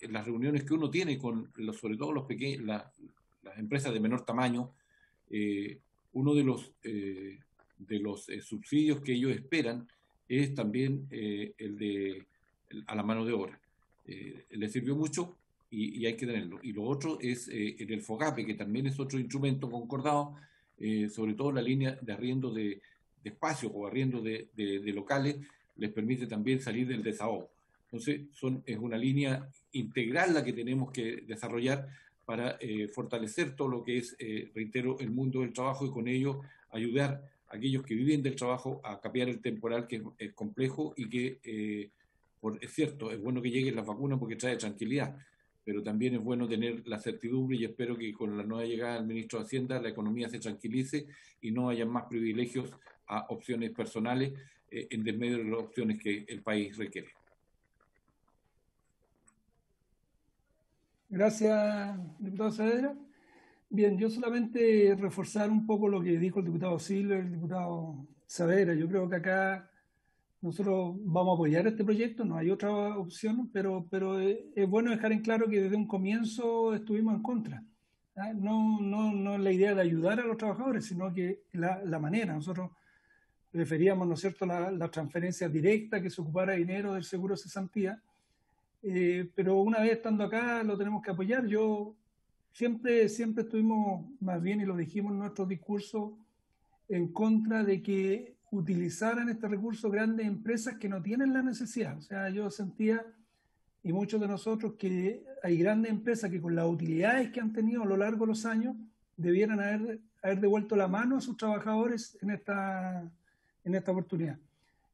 las reuniones que uno tiene con, sobre todo los pequeños, las empresas de menor tamaño. Uno de los subsidios que ellos esperan es también a la mano de obra. Les sirvió mucho y hay que tenerlo. Y lo otro es en el FOGAPE, que también es otro instrumento concordado, sobre todo la línea de arriendo de espacios o arriendo de locales, les permite también salir del desahogo. Entonces, es una línea integral la que tenemos que desarrollar para fortalecer todo lo que es, reitero, el mundo del trabajo, y con ello ayudar a aquellos que viven del trabajo a capear el temporal, que es complejo y que, es cierto, es bueno que lleguen las vacunas porque trae tranquilidad, pero también es bueno tener la certidumbre, y espero que con la nueva llegada del ministro de Hacienda la economía se tranquilice y no haya más privilegios a opciones personales en desmedio de las opciones que el país requiere. Gracias, diputado Saavedra. Bien, yo solamente reforzar un poco lo que dijo el diputado Silva y el diputado Saavedra. Yo creo que acá nosotros vamos a apoyar este proyecto, no hay otra opción, pero es bueno dejar en claro que desde un comienzo estuvimos en contra. No la idea de ayudar a los trabajadores, sino que la manera. Nosotros preferíamos, ¿no es cierto?, la transferencia directa, que se ocupara dinero del seguro de cesantía. Pero una vez estando acá lo tenemos que apoyar. Yo siempre estuvimos, más bien, y lo dijimos en nuestro discurso, en contra de que utilizaran este recurso grandes empresas que no tienen la necesidad. O sea, yo sentía, y muchos de nosotros, que hay grandes empresas que con las utilidades que han tenido a lo largo de los años debieran haber devuelto la mano a sus trabajadores en esta oportunidad.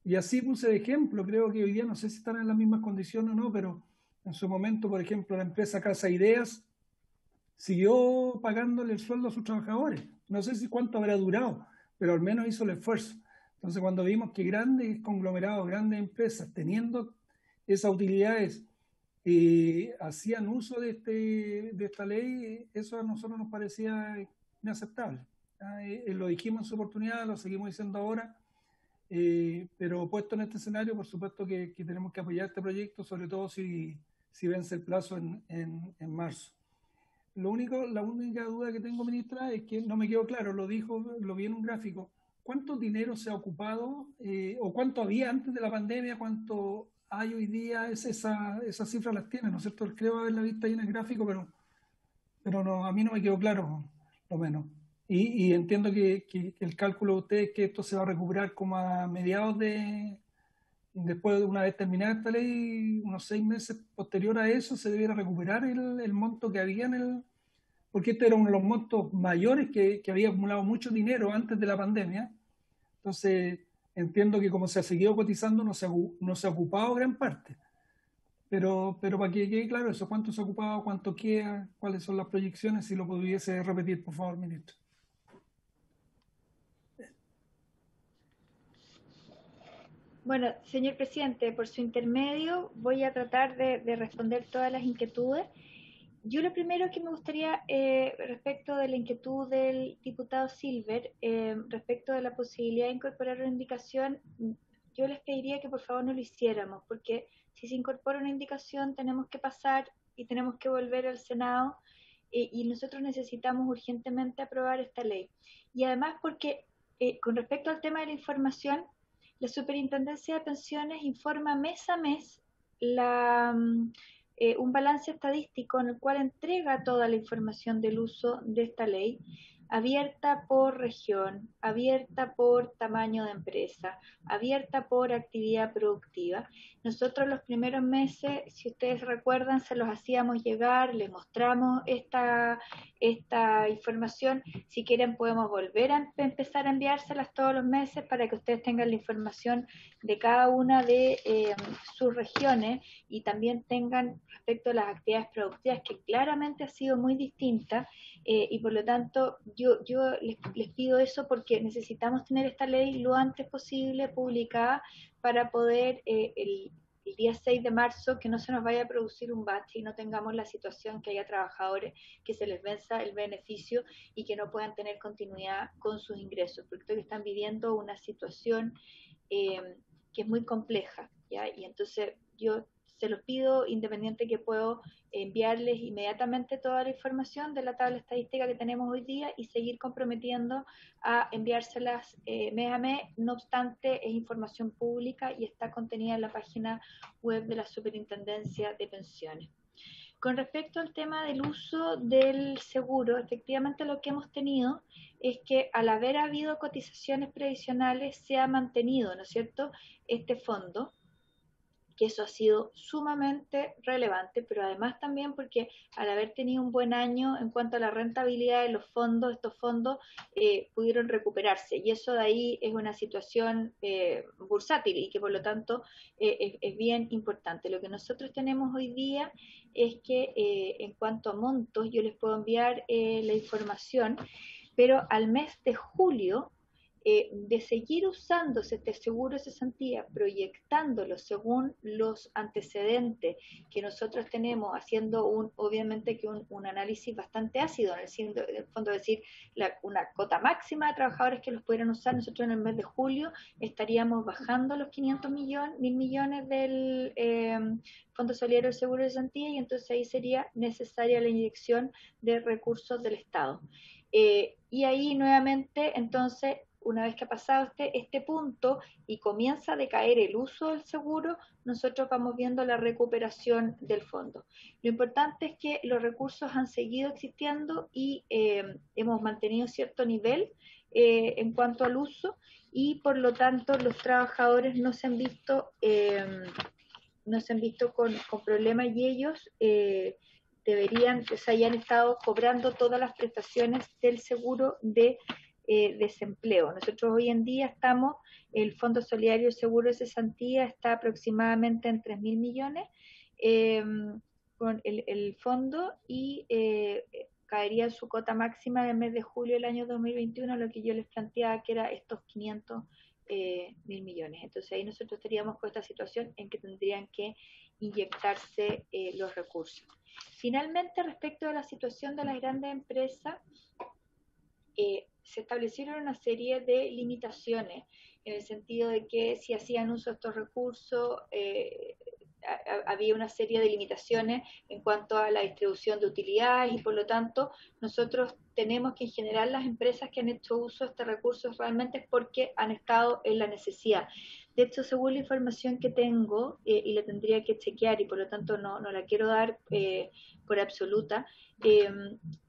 Y así puse de ejemplo. Creo que hoy día no sé si están en las mismas condiciones o no, pero en su momento, por ejemplo, la empresa Casa Ideas siguió pagándole el sueldo a sus trabajadores. No sé si cuánto habrá durado, pero al menos hizo el esfuerzo. Entonces, cuando vimos que grandes conglomerados, grandes empresas, teniendo esas utilidades, hacían uso de esta ley, eso a nosotros nos parecía inaceptable. Lo dijimos en su oportunidad, lo seguimos diciendo ahora, pero puesto en este escenario, por supuesto que tenemos que apoyar este proyecto, sobre todo si vence el plazo en marzo. La única duda que tengo, ministra, es que no me quedó claro, lo vi en un gráfico, ¿cuánto dinero se ha ocupado o cuánto había antes de la pandemia, cuánto hay hoy día? Esas cifras las tiene, ¿no es cierto? Creo haberla visto ahí en el gráfico, pero no, a mí no me quedó claro, lo menos. Y entiendo que el cálculo de ustedes es que esto se va a recuperar como a mediados después de una vez terminada esta ley, unos 6 meses posterior a eso, se debiera recuperar el monto que había porque este era uno de los montos mayores que había acumulado mucho dinero antes de la pandemia. Entonces, entiendo que como se ha seguido cotizando, no se ha ocupado gran parte. Pero para que quede claro eso, ¿cuánto se ha ocupado, cuánto queda, cuáles son las proyecciones? Si lo pudiese repetir, por favor, ministro. Bueno, señor presidente, por su intermedio voy a tratar de responder todas las inquietudes. Yo lo primero que me gustaría, respecto de la inquietud del diputado Silver, respecto de la posibilidad de incorporar una indicación, yo les pediría que por favor no lo hiciéramos, porque si se incorpora una indicación tenemos que pasar y tenemos que volver al Senado, y nosotros necesitamos urgentemente aprobar esta ley. Y además porque, con respecto al tema de la información, la Superintendencia de Pensiones informa mes a mes un balance estadístico en el cual entrega toda la información del uso de esta ley, abierta por región, abierta por tamaño de empresa, abierta por actividad productiva. Nosotros los primeros meses, si ustedes recuerdan, se los hacíamos llegar, les mostramos esta información. Si quieren podemos volver a empezar a enviárselas todos los meses para que ustedes tengan la información de cada una de sus regiones y también tengan respecto a las actividades productivas, que claramente ha sido muy distinta, y por lo tanto yo les pido eso porque necesitamos tener esta ley lo antes posible publicada para poder el día 6 de marzo que no se nos vaya a producir un bache y no tengamos la situación que haya trabajadores que se les venza el beneficio y que no puedan tener continuidad con sus ingresos, porque están viviendo una situación que es muy compleja, ¿ya? Y entonces yo se los pido, independiente que puedo enviarles inmediatamente toda la información de la tabla estadística que tenemos hoy día y seguir comprometiendo a enviárselas mes a mes. No obstante, es información pública y está contenida en la página web de la Superintendencia de Pensiones. Con respecto al tema del uso del seguro, efectivamente lo que hemos tenido es que al haber habido cotizaciones previsionales se ha mantenido, ¿no es cierto?, este fondo, que eso ha sido sumamente relevante, pero además también porque al haber tenido un buen año en cuanto a la rentabilidad de los fondos, estos fondos pudieron recuperarse, y eso de ahí es una situación bursátil y que por lo tanto es bien importante. Lo que nosotros tenemos hoy día es que en cuanto a montos, yo les puedo enviar la información, pero al mes de julio, de seguir usándose este seguro de cesantía, proyectándolo según los antecedentes que nosotros tenemos, haciendo obviamente que un análisis bastante ácido, en el fondo decir una cota máxima de trabajadores que los pudieran usar. Nosotros en el mes de julio estaríamos bajando los 500 millones, 1.000 millones del Fondo Solidario del Seguro de Cesantía, y entonces ahí sería necesaria la inyección de recursos del Estado. Y ahí nuevamente, entonces, una vez que ha pasado este punto y comienza a decaer el uso del seguro, nosotros vamos viendo la recuperación del fondo. Lo importante es que los recursos han seguido existiendo y hemos mantenido cierto nivel en cuanto al uso, y por lo tanto los trabajadores no se han visto con problemas, y ellos deberían, o sea, ya han estado cobrando todas las prestaciones del seguro de desempleo. Nosotros hoy en día el Fondo Solidario Seguro de Cesantía está aproximadamente en 3.000 millones con el fondo, y caería en su cota máxima en el mes de julio del año 2021, lo que yo les planteaba que era estos 500.000 millones. Entonces ahí nosotros estaríamos con esta situación en que tendrían que inyectarse los recursos. Finalmente, respecto a la situación de las grandes empresas, se establecieron una serie de limitaciones en el sentido de que si hacían uso de estos recursos, había una serie de limitaciones en cuanto a la distribución de utilidades y por lo tanto nosotros tenemos que en general las empresas que han hecho uso de estos recursos realmente es porque han estado en la necesidad. De hecho, según la información que tengo y la tendría que chequear y por lo tanto no la quiero dar por absoluta,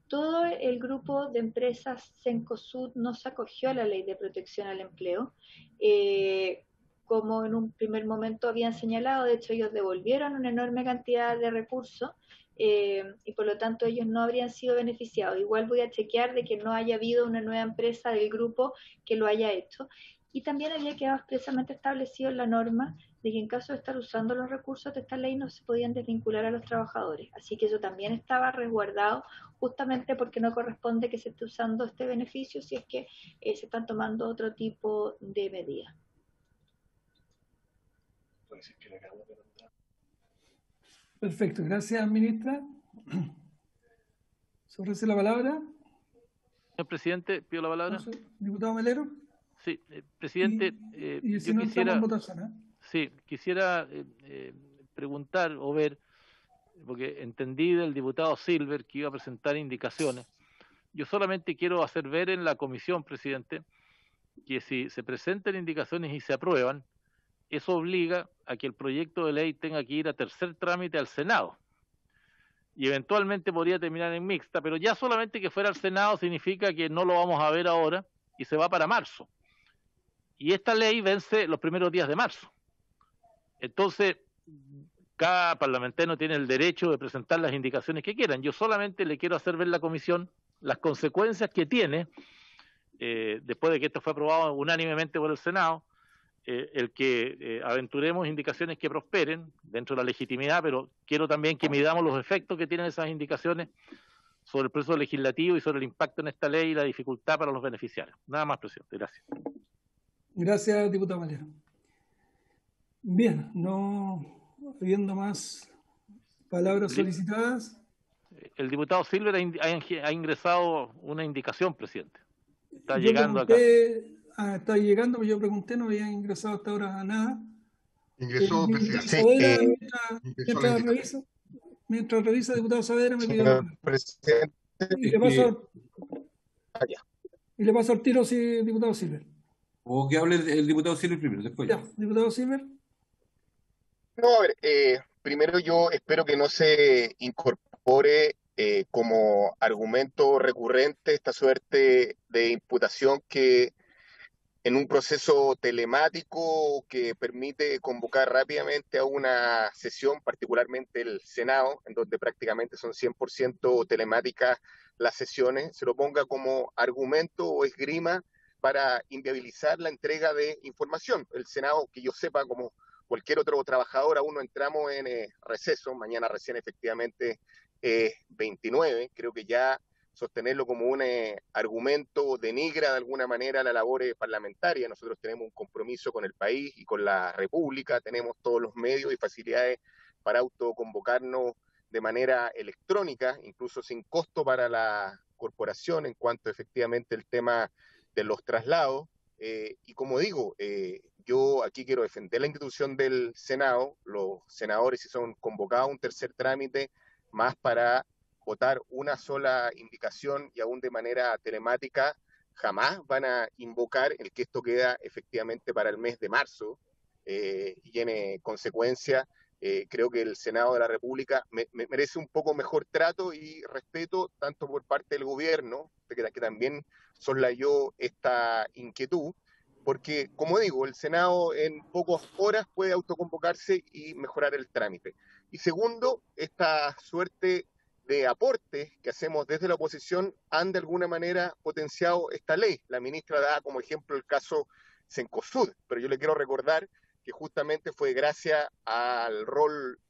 todo el grupo de empresas Cencosud no se acogió a la Ley de Protección al Empleo, como en un primer momento habían señalado. De hecho ellos devolvieron una enorme cantidad de recursos y por lo tanto ellos no habrían sido beneficiados. Igual voy a chequear de que no haya habido una nueva empresa del grupo que lo haya hecho. Y también había quedado expresamente establecido en la norma de que en caso de estar usando los recursos de esta ley no se podían desvincular a los trabajadores. Así que eso también estaba resguardado justamente porque no corresponde que se esté usando este beneficio si es que se están tomando otro tipo de medidas. Perfecto, gracias, ministra. ¿Se ofrece la palabra? Señor presidente, pido la palabra. Diputado Melero. Sí, presidente, y si yo no quisiera, en votación, ¿eh? Sí, quisiera preguntar o ver, porque entendí del diputado Silver que iba a presentar indicaciones. Yo solamente quiero hacer ver en la comisión, presidente, que si se presentan indicaciones y se aprueban, eso obliga a que el proyecto de ley tenga que ir a tercer trámite al Senado. Y eventualmente podría terminar en mixta, pero ya solamente que fuera al Senado significa que no lo vamos a ver ahora y se va para marzo. Y esta ley vence los primeros días de marzo. Entonces, cada parlamentario tiene el derecho de presentar las indicaciones que quieran. Yo solamente le quiero hacer ver a la comisión las consecuencias que tiene, después de que esto fue aprobado unánimemente por el Senado, el que aventuremos indicaciones que prosperen dentro de la legitimidad, pero quiero también que midamos los efectos que tienen esas indicaciones sobre el proceso legislativo y sobre el impacto en esta ley y la dificultad para los beneficiarios. Nada más, presidente. Gracias. Gracias, diputado Melero. Bien, no habiendo más palabras solicitadas. El diputado Silver ha ingresado una indicación, presidente. Está Yo llegando pregunté, acá. Está llegando, pero yo pregunté, no había ingresado hasta ahora nada. Ingresó, presidente. Mientras revisa, diputado Saavedra, me pidió. Señor presidente. Y le paso al tiro, sí, diputado Silver. O que hable el diputado Silver primero, después. Ya, diputado Silver. No, a ver, primero yo espero que no se incorpore como argumento recurrente esta suerte de imputación que en un proceso telemático que permite convocar rápidamente a una sesión, particularmente el Senado, en donde prácticamente son 100% telemáticas las sesiones, se lo ponga como argumento o esgrima para inviabilizar la entrega de información. El Senado, que yo sepa, como cualquier otro trabajador, aún no entramos en receso, mañana recién efectivamente 29, creo que ya sostenerlo como un argumento denigra de alguna manera la labor parlamentaria. Nosotros tenemos un compromiso con el país y con la República, tenemos todos los medios y facilidades para autoconvocarnos de manera electrónica, incluso sin costo para la corporación en cuanto efectivamente el tema de los traslados. Y como digo, yo aquí quiero defender la institución del Senado. Los senadores, si son convocados a un tercer trámite, más para votar una sola indicación y aún de manera telemática, jamás van a invocar el que esto queda efectivamente para el mes de marzo. Y en consecuencia, creo que el Senado de la República merece un poco mejor trato y respeto, tanto por parte del gobierno, que también soslayó esta inquietud, porque, como digo, el Senado en pocas horas puede autoconvocarse y mejorar el trámite. Y segundo, esta suerte de aportes que hacemos desde la oposición han de alguna manera potenciado esta ley. La ministra da como ejemplo el caso Cencosud, pero yo le quiero recordar que justamente fue gracias al rol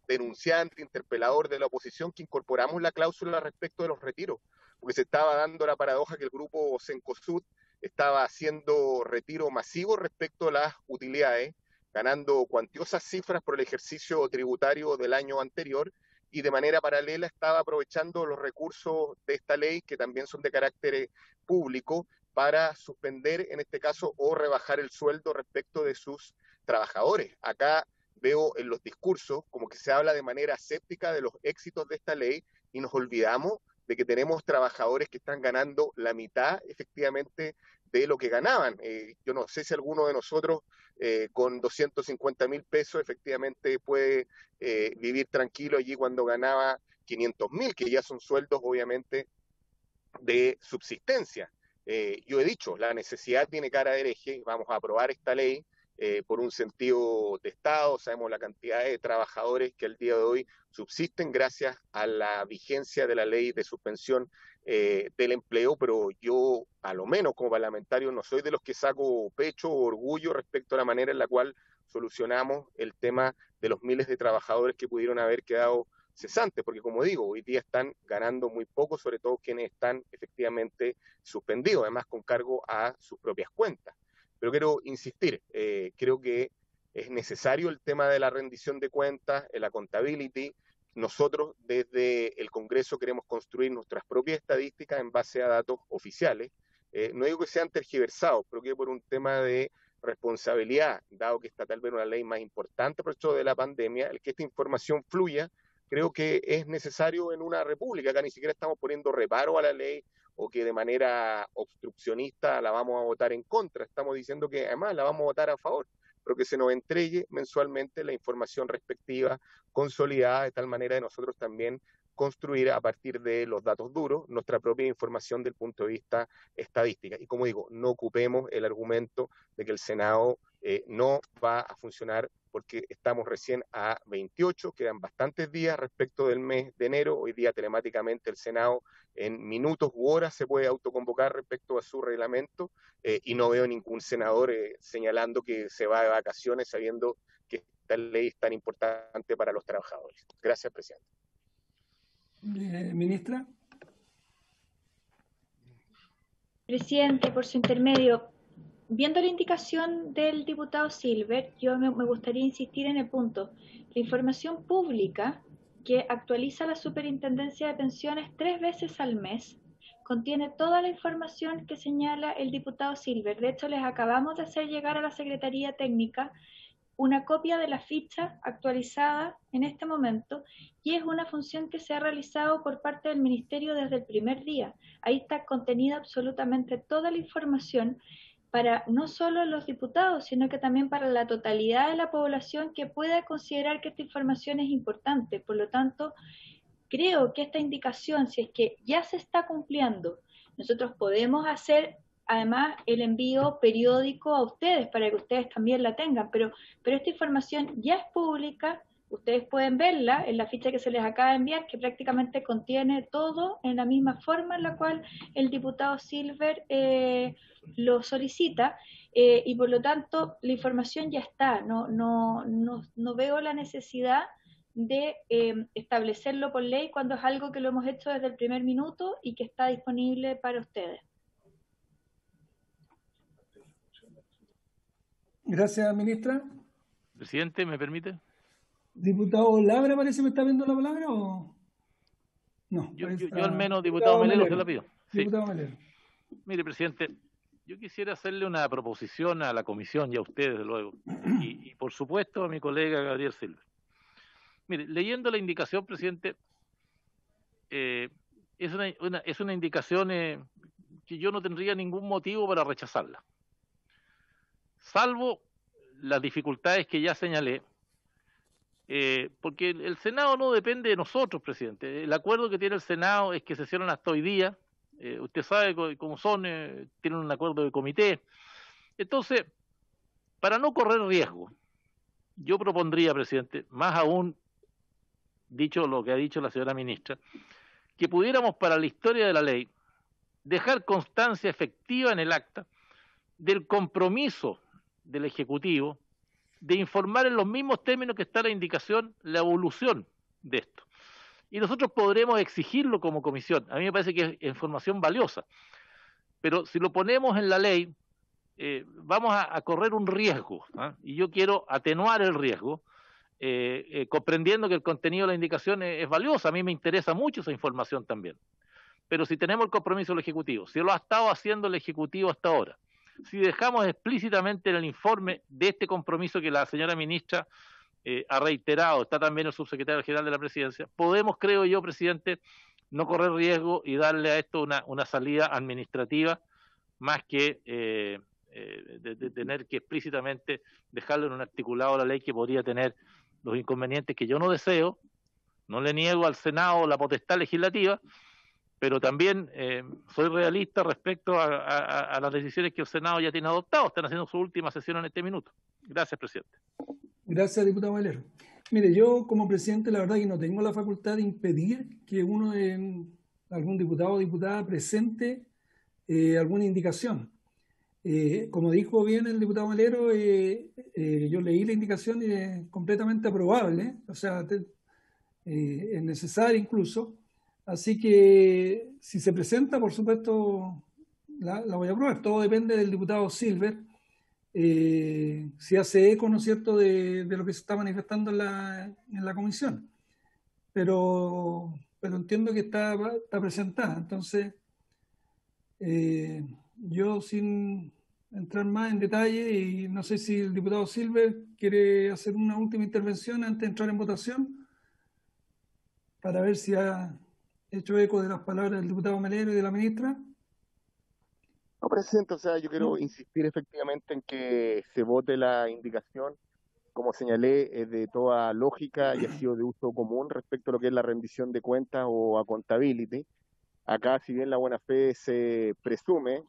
denunciante, interpelador de la oposición, que incorporamos la cláusula respecto de los retiros, porque se estaba dando la paradoja que el grupo Cencosud estaba haciendo retiro masivo respecto a las utilidades, ganando cuantiosas cifras por el ejercicio tributario del año anterior, y de manera paralela estaba aprovechando los recursos de esta ley, que también son de carácter público, para suspender, en este caso, o rebajar el sueldo respecto de sus trabajadores. Acá veo en los discursos como que se habla de manera aséptica de los éxitos de esta ley y nos olvidamos de que tenemos trabajadores que están ganando la mitad, efectivamente, de lo que ganaban. Yo no sé si alguno de nosotros con 250.000 pesos efectivamente puede vivir tranquilo allí cuando ganaba 500.000, que ya son sueldos obviamente de subsistencia. Yo he dicho, la necesidad tiene cara de hereje, vamos a aprobar esta ley por un sentido de Estado. Sabemos la cantidad de trabajadores que al día de hoy subsisten gracias a la vigencia de la ley de suspensión del empleo, pero yo, a lo menos como parlamentario, no soy de los que saco pecho o orgullo respecto a la manera en la cual solucionamos el tema de los miles de trabajadores que pudieron haber quedado cesantes, porque como digo, hoy día están ganando muy poco, sobre todo quienes están efectivamente suspendidos, además con cargo a sus propias cuentas. Pero quiero insistir, creo que es necesario el tema de la rendición de cuentas, la accountability. Nosotros desde el Congreso queremos construir nuestras propias estadísticas en base a datos oficiales. No digo que sean tergiversados, pero que por un tema de responsabilidad, dado que está tal vez una ley más importante por esto de la pandemia, el que esta información fluya, creo que es necesario en una república. Acá ni siquiera estamos poniendo reparo a la ley o que de manera obstruccionista la vamos a votar en contra. Estamos diciendo que además la vamos a votar a favor, pero que se nos entregue mensualmente la información respectiva, consolidada, de tal manera de nosotros también construir a partir de los datos duros nuestra propia información del punto de vista estadística. Y como digo, no ocupemos el argumento de que el Senado no va a funcionar porque estamos recién a 28, quedan bastantes días respecto del mes de enero. Hoy día telemáticamente el Senado en minutos u horas se puede autoconvocar respecto a su reglamento y no veo ningún senador señalando que se va de vacaciones sabiendo que esta ley es tan importante para los trabajadores. Gracias, presidente. Ministra. Presidente, por su intermedio, viendo la indicación del diputado Silver, yo me gustaría insistir en el punto. La información pública que actualiza la Superintendencia de Pensiones 3 veces al mes contiene toda la información que señala el diputado Silver. De hecho, les acabamos de hacer llegar a la Secretaría Técnica una copia de la ficha actualizada en este momento, y es una función que se ha realizado por parte del Ministerio desde el primer día. Ahí está contenida absolutamente toda la información para no solo los diputados, sino que también para la totalidad de la población que pueda considerar que esta información es importante. Por lo tanto, creo que esta indicación, si es que ya se está cumpliendo, nosotros podemos hacer además el envío periódico a ustedes para que ustedes también la tengan, pero esta información ya es pública. Ustedes pueden verla en la ficha que se les acaba de enviar, que prácticamente contiene todo en la misma forma en la cual el diputado Silver lo solicita, y por lo tanto la información ya está. No veo la necesidad de establecerlo por ley cuando es algo que lo hemos hecho desde el primer minuto y que está disponible para ustedes. Gracias, ministra. Presidente, ¿me permite? Diputado Labra, parece que me está viendo la palabra, ¿o no? Yo al menos, diputado Melero, se la pido. Sí. Diputado Melero. Mire, presidente, yo quisiera hacerle una proposición a la comisión y a ustedes, desde luego, y por supuesto a mi colega Gabriel Silva. Mire, leyendo la indicación, presidente, es una indicación que yo no tendría ningún motivo para rechazarla, salvo las dificultades que ya señalé, porque el Senado no depende de nosotros, presidente. El acuerdo que tiene el Senado es que sesionan hasta hoy día. Usted sabe cómo son, tienen un acuerdo de comité. Entonces, para no correr riesgo, yo propondría, presidente, más aún, dicho lo que ha dicho la señora ministra, que pudiéramos para la historia de la ley dejar constancia efectiva en el acta del compromiso del Ejecutivo de informar en los mismos términos que está la indicación, la evolución de esto. Y nosotros podremos exigirlo como comisión. A mí me parece que es información valiosa. Pero si lo ponemos en la ley, vamos a correr un riesgo, ¿eh? Y yo quiero atenuar el riesgo, comprendiendo que el contenido de la indicación es valiosa. A mí me interesa mucho esa información también. Pero si tenemos el compromiso del Ejecutivo, si lo ha estado haciendo el Ejecutivo hasta ahora, si dejamos explícitamente en el informe de este compromiso que la señora ministra ha reiterado, está también el subsecretario general de la Presidencia, podemos, creo yo, presidente, no correr riesgo y darle a esto una salida administrativa, más que de tener que explícitamente dejarlo en un articulado de la ley que podría tener los inconvenientes que yo no deseo. No le niego al Senado la potestad legislativa, pero también soy realista respecto a las decisiones que el Senado ya tiene adoptado. Están haciendo su última sesión en este minuto. Gracias, presidente. Gracias, diputado Valero. Mire, yo como presidente la verdad que no tengo la facultad de impedir que algún diputado o diputada presente alguna indicación. Como dijo bien el diputado Valero, yo leí la indicación y es completamente aprobable, o sea, es necesaria incluso. Así que si se presenta, por supuesto, la voy a aprobar. Todo depende del diputado Silver. Si hace eco, ¿no es cierto?, de lo que se está manifestando en la comisión. Pero entiendo que está presentada. Entonces, yo sin entrar más en detalle, y no sé si el diputado Silver quiere hacer una última intervención antes de entrar en votación, para ver si ha hecho eco de las palabras del diputado Melero y de la ministra. No, presidente, o sea, yo quiero insistir efectivamente en que se vote la indicación. Como señalé, es de toda lógica y ha sido de uso común respecto a lo que es la rendición de cuentas o accountability. Acá, si bien la buena fe se presume,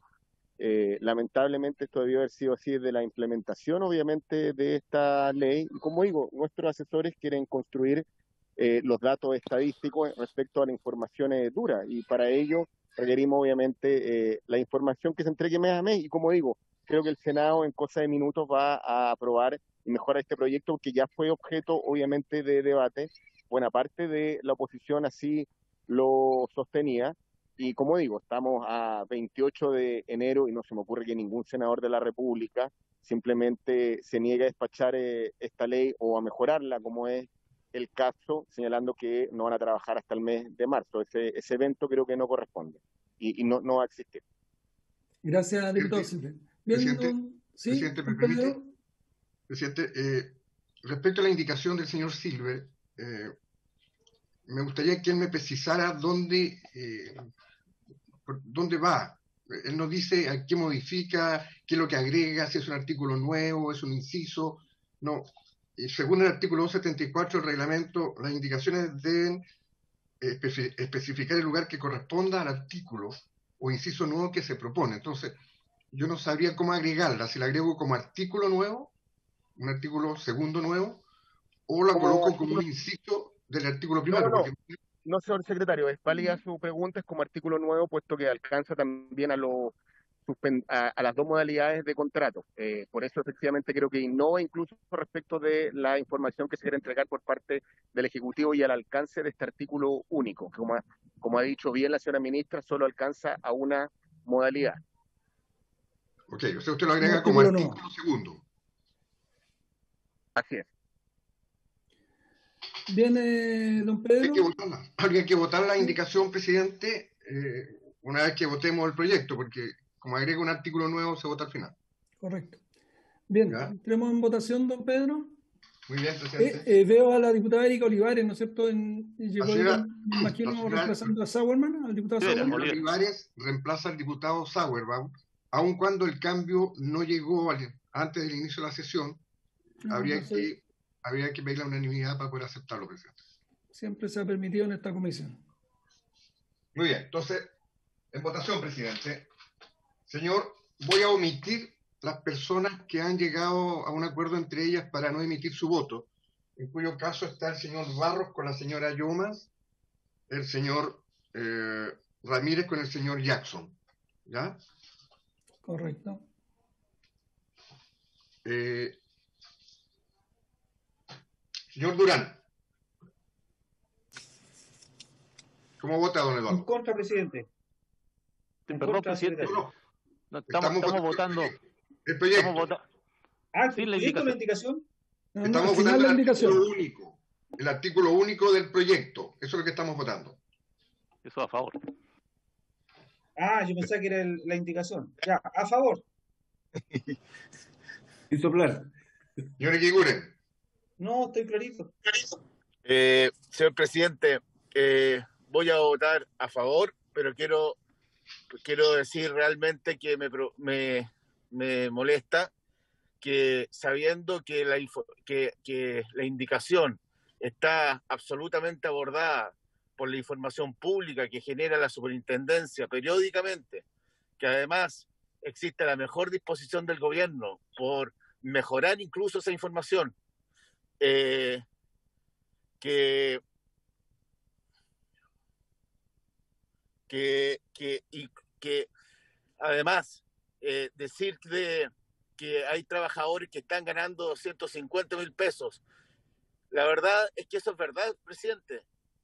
lamentablemente esto debió haber sido así desde la implementación, obviamente, de esta ley. Y como digo, nuestros asesores quieren construir los datos estadísticos respecto a la información dura, y para ello requerimos obviamente la información que se entregue mes a mes, y como digo, creo que el Senado en cosa de minutos va a aprobar y mejorar este proyecto, que ya fue objeto obviamente de debate. Buena parte de la oposición así lo sostenía, y como digo, estamos a 28 de enero y no se me ocurre que ningún senador de la República simplemente se niegue a despachar esta ley o a mejorarla, como es el caso, señalando que no van a trabajar hasta el mes de marzo. Ese evento creo que no corresponde y no va a existir. Gracias, diputado Silver. Presidente, ¿me permite? Presidente, respecto a la indicación del señor Silver, me gustaría que él me precisara dónde va. Él nos dice a qué modifica, qué es lo que agrega, si es un artículo nuevo, es un inciso. No. Según el artículo 274 del reglamento, las indicaciones deben especificar el lugar que corresponda al artículo o inciso nuevo que se propone. Entonces, yo no sabría cómo agregarla, si la agrego como artículo nuevo, un artículo segundo nuevo, o la coloco como un inciso del artículo primero. No, no, señor secretario, es válida su pregunta, es como artículo nuevo, puesto que alcanza también a las dos modalidades de contrato. Por eso efectivamente creo que innova incluso respecto de la información que se quiere entregar por parte del Ejecutivo y al alcance de este artículo único, que como ha dicho bien la señora ministra, solo alcanza a una modalidad. Ok, o sea, usted lo agrega como artículo segundo. Así es. Viene, don Pedro. Habría que votar la indicación, presidente, una vez que votemos el proyecto, porque como agrega un artículo nuevo, se vota al final. Correcto. Bien, entremos en votación, don Pedro. Muy bien, presidente. Veo a la diputada Erika Olivares, ¿no es cierto? Me imagino reemplazando a Sauerman, al diputado Sauerman. Olivares reemplaza al diputado Sauerman, aun cuando el cambio no llegó antes del inicio de la sesión. Habría que pedir la unanimidad para poder aceptarlo, presidente. Siempre se ha permitido en esta comisión. Muy bien, entonces, en votación, presidente. Señor, voy a omitir las personas que han llegado a un acuerdo entre ellas para no emitir su voto, en cuyo caso está el señor Barros con la señora Yomas, el señor Ramírez con el señor Jackson. ¿Ya? Correcto. Señor Durán. ¿Cómo vota, don En Eduardo? contra, presidente. En Perdón, contra, presidente. secretario. No, estamos votando. El proyecto. ¿El Sin la proyecto, la indicación. indicación? No, Estamos al final votando la el indicación. artículo único. El artículo único del proyecto. Eso es lo que estamos votando. Eso a favor. Yo pensaba que era la indicación. Ya, a favor. Sin soplar. Señor Eguiguren. No, estoy clarito. Señor presidente, voy a votar a favor, pero quiero decir realmente que me molesta que, sabiendo que la indicación está absolutamente abordada por la información pública que genera la superintendencia periódicamente, que además existe la mejor disposición del gobierno por mejorar incluso esa información, que además decir que hay trabajadores que están ganando 250.000 pesos. La verdad es que eso es verdad, presidente,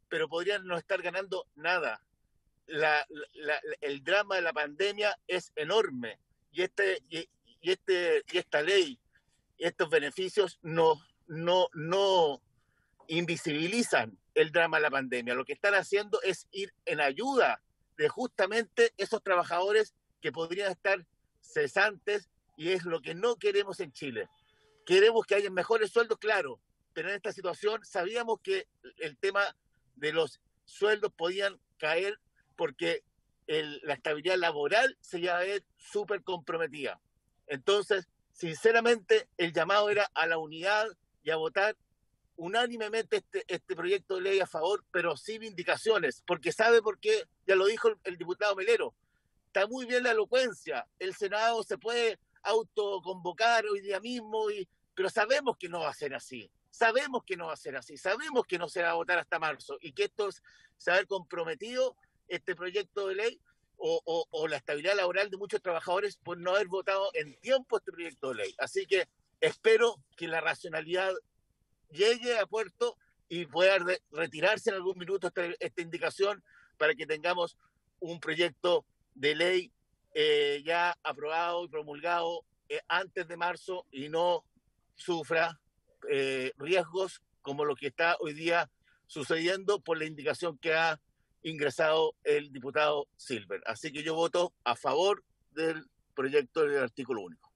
pero podrían no estar ganando nada. El drama de la pandemia es enorme y esta ley y estos beneficios no invisibilizan el drama de la pandemia. Lo que están haciendo es ir en ayuda de justamente esos trabajadores que podrían estar cesantes, y es lo que no queremos en Chile. Queremos que haya mejores sueldos, claro, pero en esta situación sabíamos que el tema de los sueldos podían caer porque la estabilidad laboral se iba a ver súper comprometida. Entonces, sinceramente, el llamado era a la unidad y a votar unánimemente este proyecto de ley a favor, pero sin indicaciones, porque sabe por qué, ya lo dijo el diputado Melero, está muy bien la elocuencia, el Senado se puede autoconvocar hoy día mismo, pero sabemos que no va a ser así, sabemos que no se va a votar hasta marzo, y que esto se va a ver comprometido, este proyecto de ley, o la estabilidad laboral de muchos trabajadores por no haber votado en tiempo este proyecto de ley. Así que espero que la racionalidad llegue a puerto y pueda retirarse en algún minuto esta indicación para que tengamos un proyecto de ley ya aprobado y promulgado antes de marzo y no sufra riesgos como lo que está hoy día sucediendo por la indicación que ha ingresado el diputado Silver. Así que yo voto a favor del proyecto del artículo único.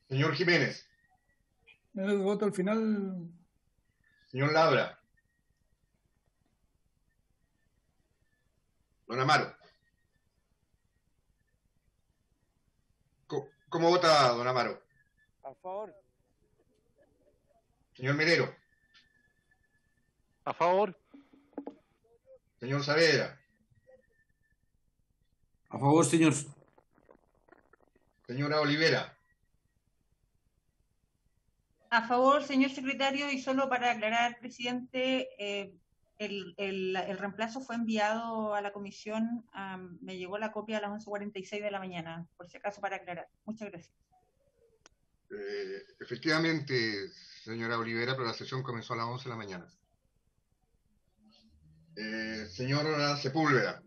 Señor Jiménez. El voto al final. Señor Labra. Don Amaro. ¿Cómo vota don Amaro? A favor. Señor Melero. A favor. Señor Saavedra. A favor, señor. Señora Olivera. A favor, señor secretario, y solo para aclarar, presidente, el reemplazo fue enviado a la comisión, me llegó la copia a las 11:46 de la mañana, por si acaso para aclarar. Muchas gracias. Efectivamente, señora Olivera, pero la sesión comenzó a las 11 de la mañana. Señora Sepúlveda.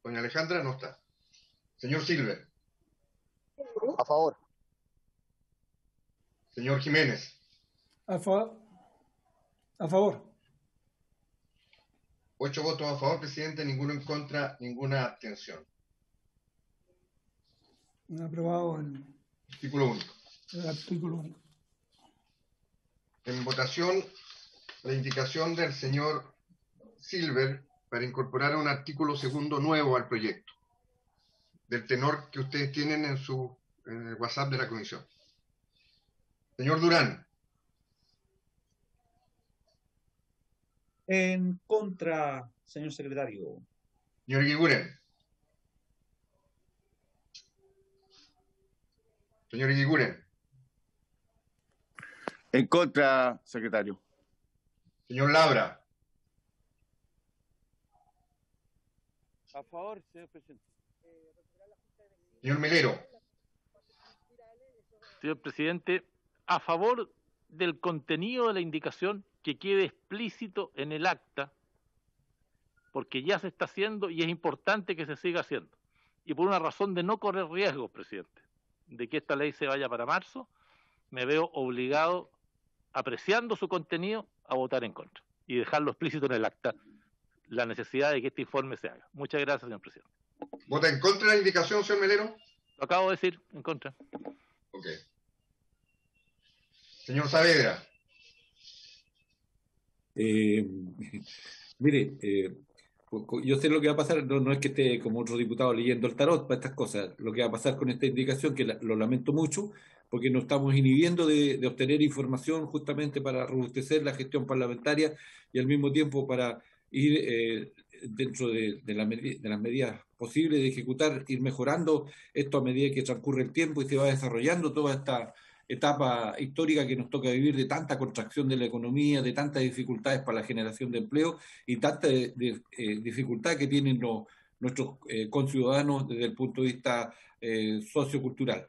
Doña Alejandra no está. Señor Silver. A favor. Señor Jiménez. A favor. 8 votos a favor, presidente, ninguno en contra, ninguna abstención. Aprobado el artículo único. El artículo único. En votación, la indicación del señor Silver para incorporar un artículo segundo nuevo al proyecto, del tenor que ustedes tienen en el WhatsApp de la comisión. Señor Durán. En contra, señor secretario. Señor Eguiguren. Señor Eguiguren. En contra, secretario. Señor Labra. A favor, señor presidente. Señor Melero. Señor presidente, a favor del contenido de la indicación, que quede explícito en el acta, porque ya se está haciendo y es importante que se siga haciendo. Y por una razón de no correr riesgos, presidente, de que esta ley se vaya para marzo, me veo obligado, apreciando su contenido, a votar en contra y dejarlo explícito en el acta, la necesidad de que este informe se haga. Muchas gracias, señor presidente. ¿Vota en contra de la indicación, señor Melero? Lo acabo de decir, en contra. Ok. Señor Saavedra. Mire, yo sé lo que va a pasar, no es que esté como otro diputado leyendo el tarot para estas cosas. Lo que va a pasar con esta indicación, que lo lamento mucho, porque nos estamos inhibiendo de obtener información justamente para robustecer la gestión parlamentaria y al mismo tiempo para ir dentro de las medidas posibles de ejecutar, ir mejorando esto a medida que transcurre el tiempo y se va desarrollando toda esta etapa histórica que nos toca vivir, de tanta contracción de la economía, de tantas dificultades para la generación de empleo y tanta dificultad que tienen nuestros conciudadanos desde el punto de vista sociocultural.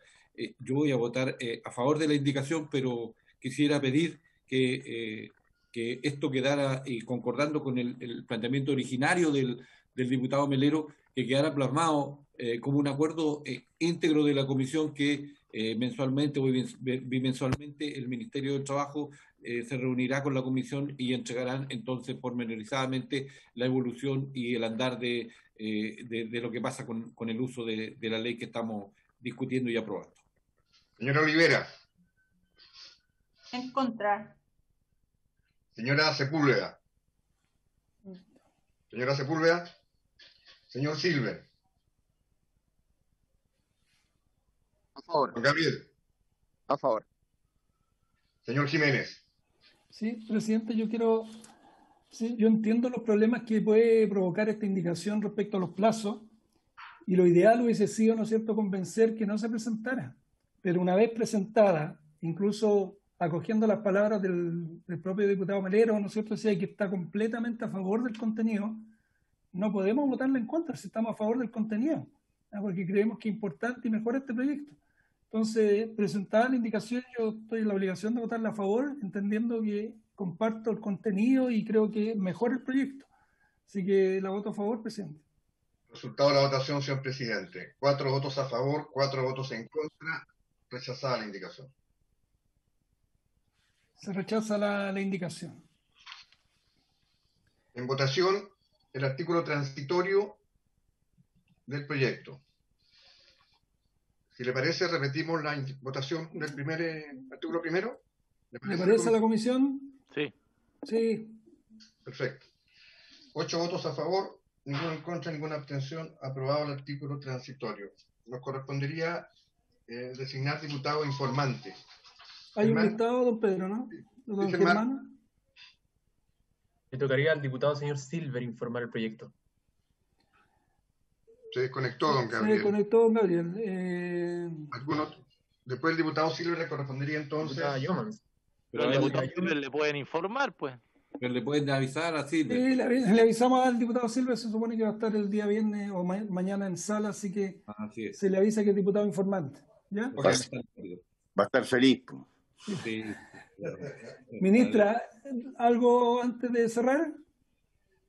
Yo voy a votar a favor de la indicación, pero quisiera pedir que esto quedara, y concordando con el planteamiento originario del diputado Melero, que quedara plasmado como un acuerdo íntegro de la comisión, que mensualmente o bimensualmente el Ministerio del Trabajo se reunirá con la comisión y entregarán entonces pormenorizadamente la evolución y el andar de lo que pasa con el uso de la ley que estamos discutiendo y aprobando. Señora Olivera. En contra. Señora Sepúlveda. Señora Sepúlveda. Señor Silver. A favor. Don Gabriel. A favor. Señor Jiménez. Sí, presidente, yo entiendo los problemas que puede provocar esta indicación respecto a los plazos, y lo ideal hubiese sido, ¿no es cierto?, convencer que no se presentara. Pero una vez presentada, incluso acogiendo las palabras del propio diputado Melero, ¿no es cierto?, decía que está completamente a favor del contenido, no podemos votarla en contra si estamos a favor del contenido, porque creemos que es importante y mejora este proyecto. Entonces, presentada la indicación, yo estoy en la obligación de votarla a favor, entendiendo que comparto el contenido y creo que mejora el proyecto. Así que la voto a favor, presidente. Resultado de la votación, señor presidente. 4 votos a favor, 4 votos en contra. Rechazada la indicación. Se rechaza la indicación. En votación, el artículo transitorio del proyecto. Si le parece, repetimos la votación del primer artículo primero. ¿Le parece a la comisión? Sí. Sí. Perfecto. 8 votos a favor, ninguno en contra, ninguna abstención. Aprobado el artículo transitorio. Nos correspondería designar diputado informante. Hay un listado, don Pedro, ¿no? Don Germán. Le tocaría al diputado señor Silver informar el proyecto. Se desconectó, don Gabriel. Se desconectó, don Gabriel. ¿Algún otro? Después el diputado Silver le correspondería entonces. Pero al diputado Silver le pueden informar, pues. Pero le pueden avisar a Silver. Sí, le avisamos al diputado Silver, se supone que va a estar el día viernes o mañana en sala, así que se le avisa que es diputado informante. ¿Ya? Va a estar feliz. Sí. Ministra, ¿algo antes de cerrar?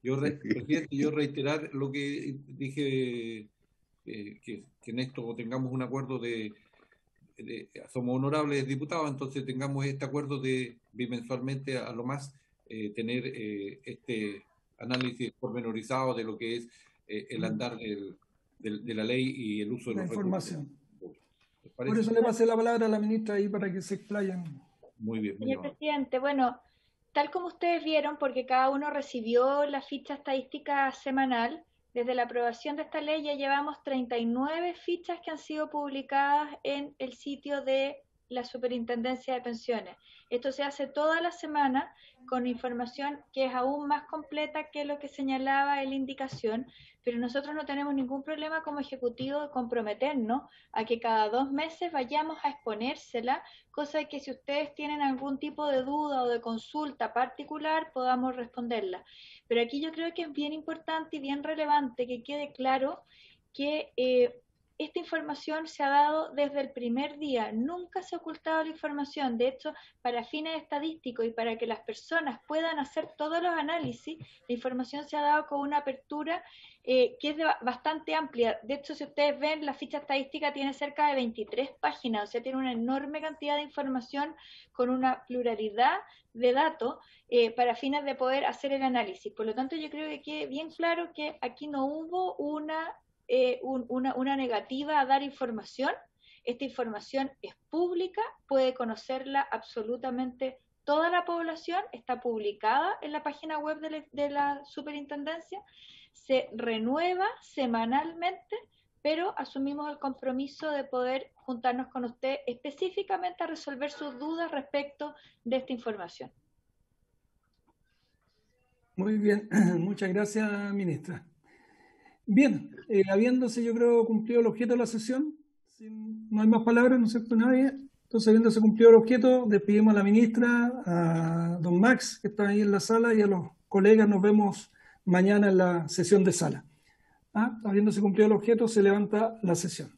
Presidente, yo reiterar lo que dije, que en esto tengamos un acuerdo somos honorables diputados, entonces tengamos este acuerdo de bimensualmente a lo más tener este análisis pormenorizado de lo que es el andar de la ley y el uso de la los información. Por eso le pasé la palabra a la ministra ahí para que se explayen. Muy bien. Señor presidente, bueno, tal como ustedes vieron, porque cada uno recibió la ficha estadística semanal, desde la aprobación de esta ley ya llevamos 39 fichas que han sido publicadas en el sitio de la Superintendencia de Pensiones. Esto se hace toda la semana con información que es aún más completa que lo que señalaba en la indicación, pero nosotros no tenemos ningún problema como ejecutivo de comprometernos a que cada 2 meses vayamos a exponérsela, cosa que si ustedes tienen algún tipo de duda o de consulta particular podamos responderla. Pero aquí yo creo que es bien importante y bien relevante que quede claro que esta información se ha dado desde el primer día, nunca se ha ocultado la información. De hecho, para fines estadísticos y para que las personas puedan hacer todos los análisis, la información se ha dado con una apertura que es bastante amplia. De hecho, si ustedes ven, la ficha estadística tiene cerca de 23 páginas, o sea, tiene una enorme cantidad de información con una pluralidad de datos para fines de poder hacer el análisis. Por lo tanto, yo creo que quede bien claro que aquí no hubo una negativa a dar información. Esta información es pública, puede conocerla absolutamente toda la población, está publicada en la página web de la superintendencia, se renueva semanalmente, pero asumimos el compromiso de poder juntarnos con usted específicamente a resolver sus dudas respecto de esta información. Muy bien, muchas gracias, ministra. Bien, habiéndose, yo creo, cumplido el objeto de la sesión, no hay más palabras, ¿no es cierto? Nadie. Entonces, habiéndose cumplido el objeto, despedimos a la ministra, a don Max, que está ahí en la sala, y a los colegas. Nos vemos mañana en la sesión de sala. Habiéndose cumplido el objeto, se levanta la sesión.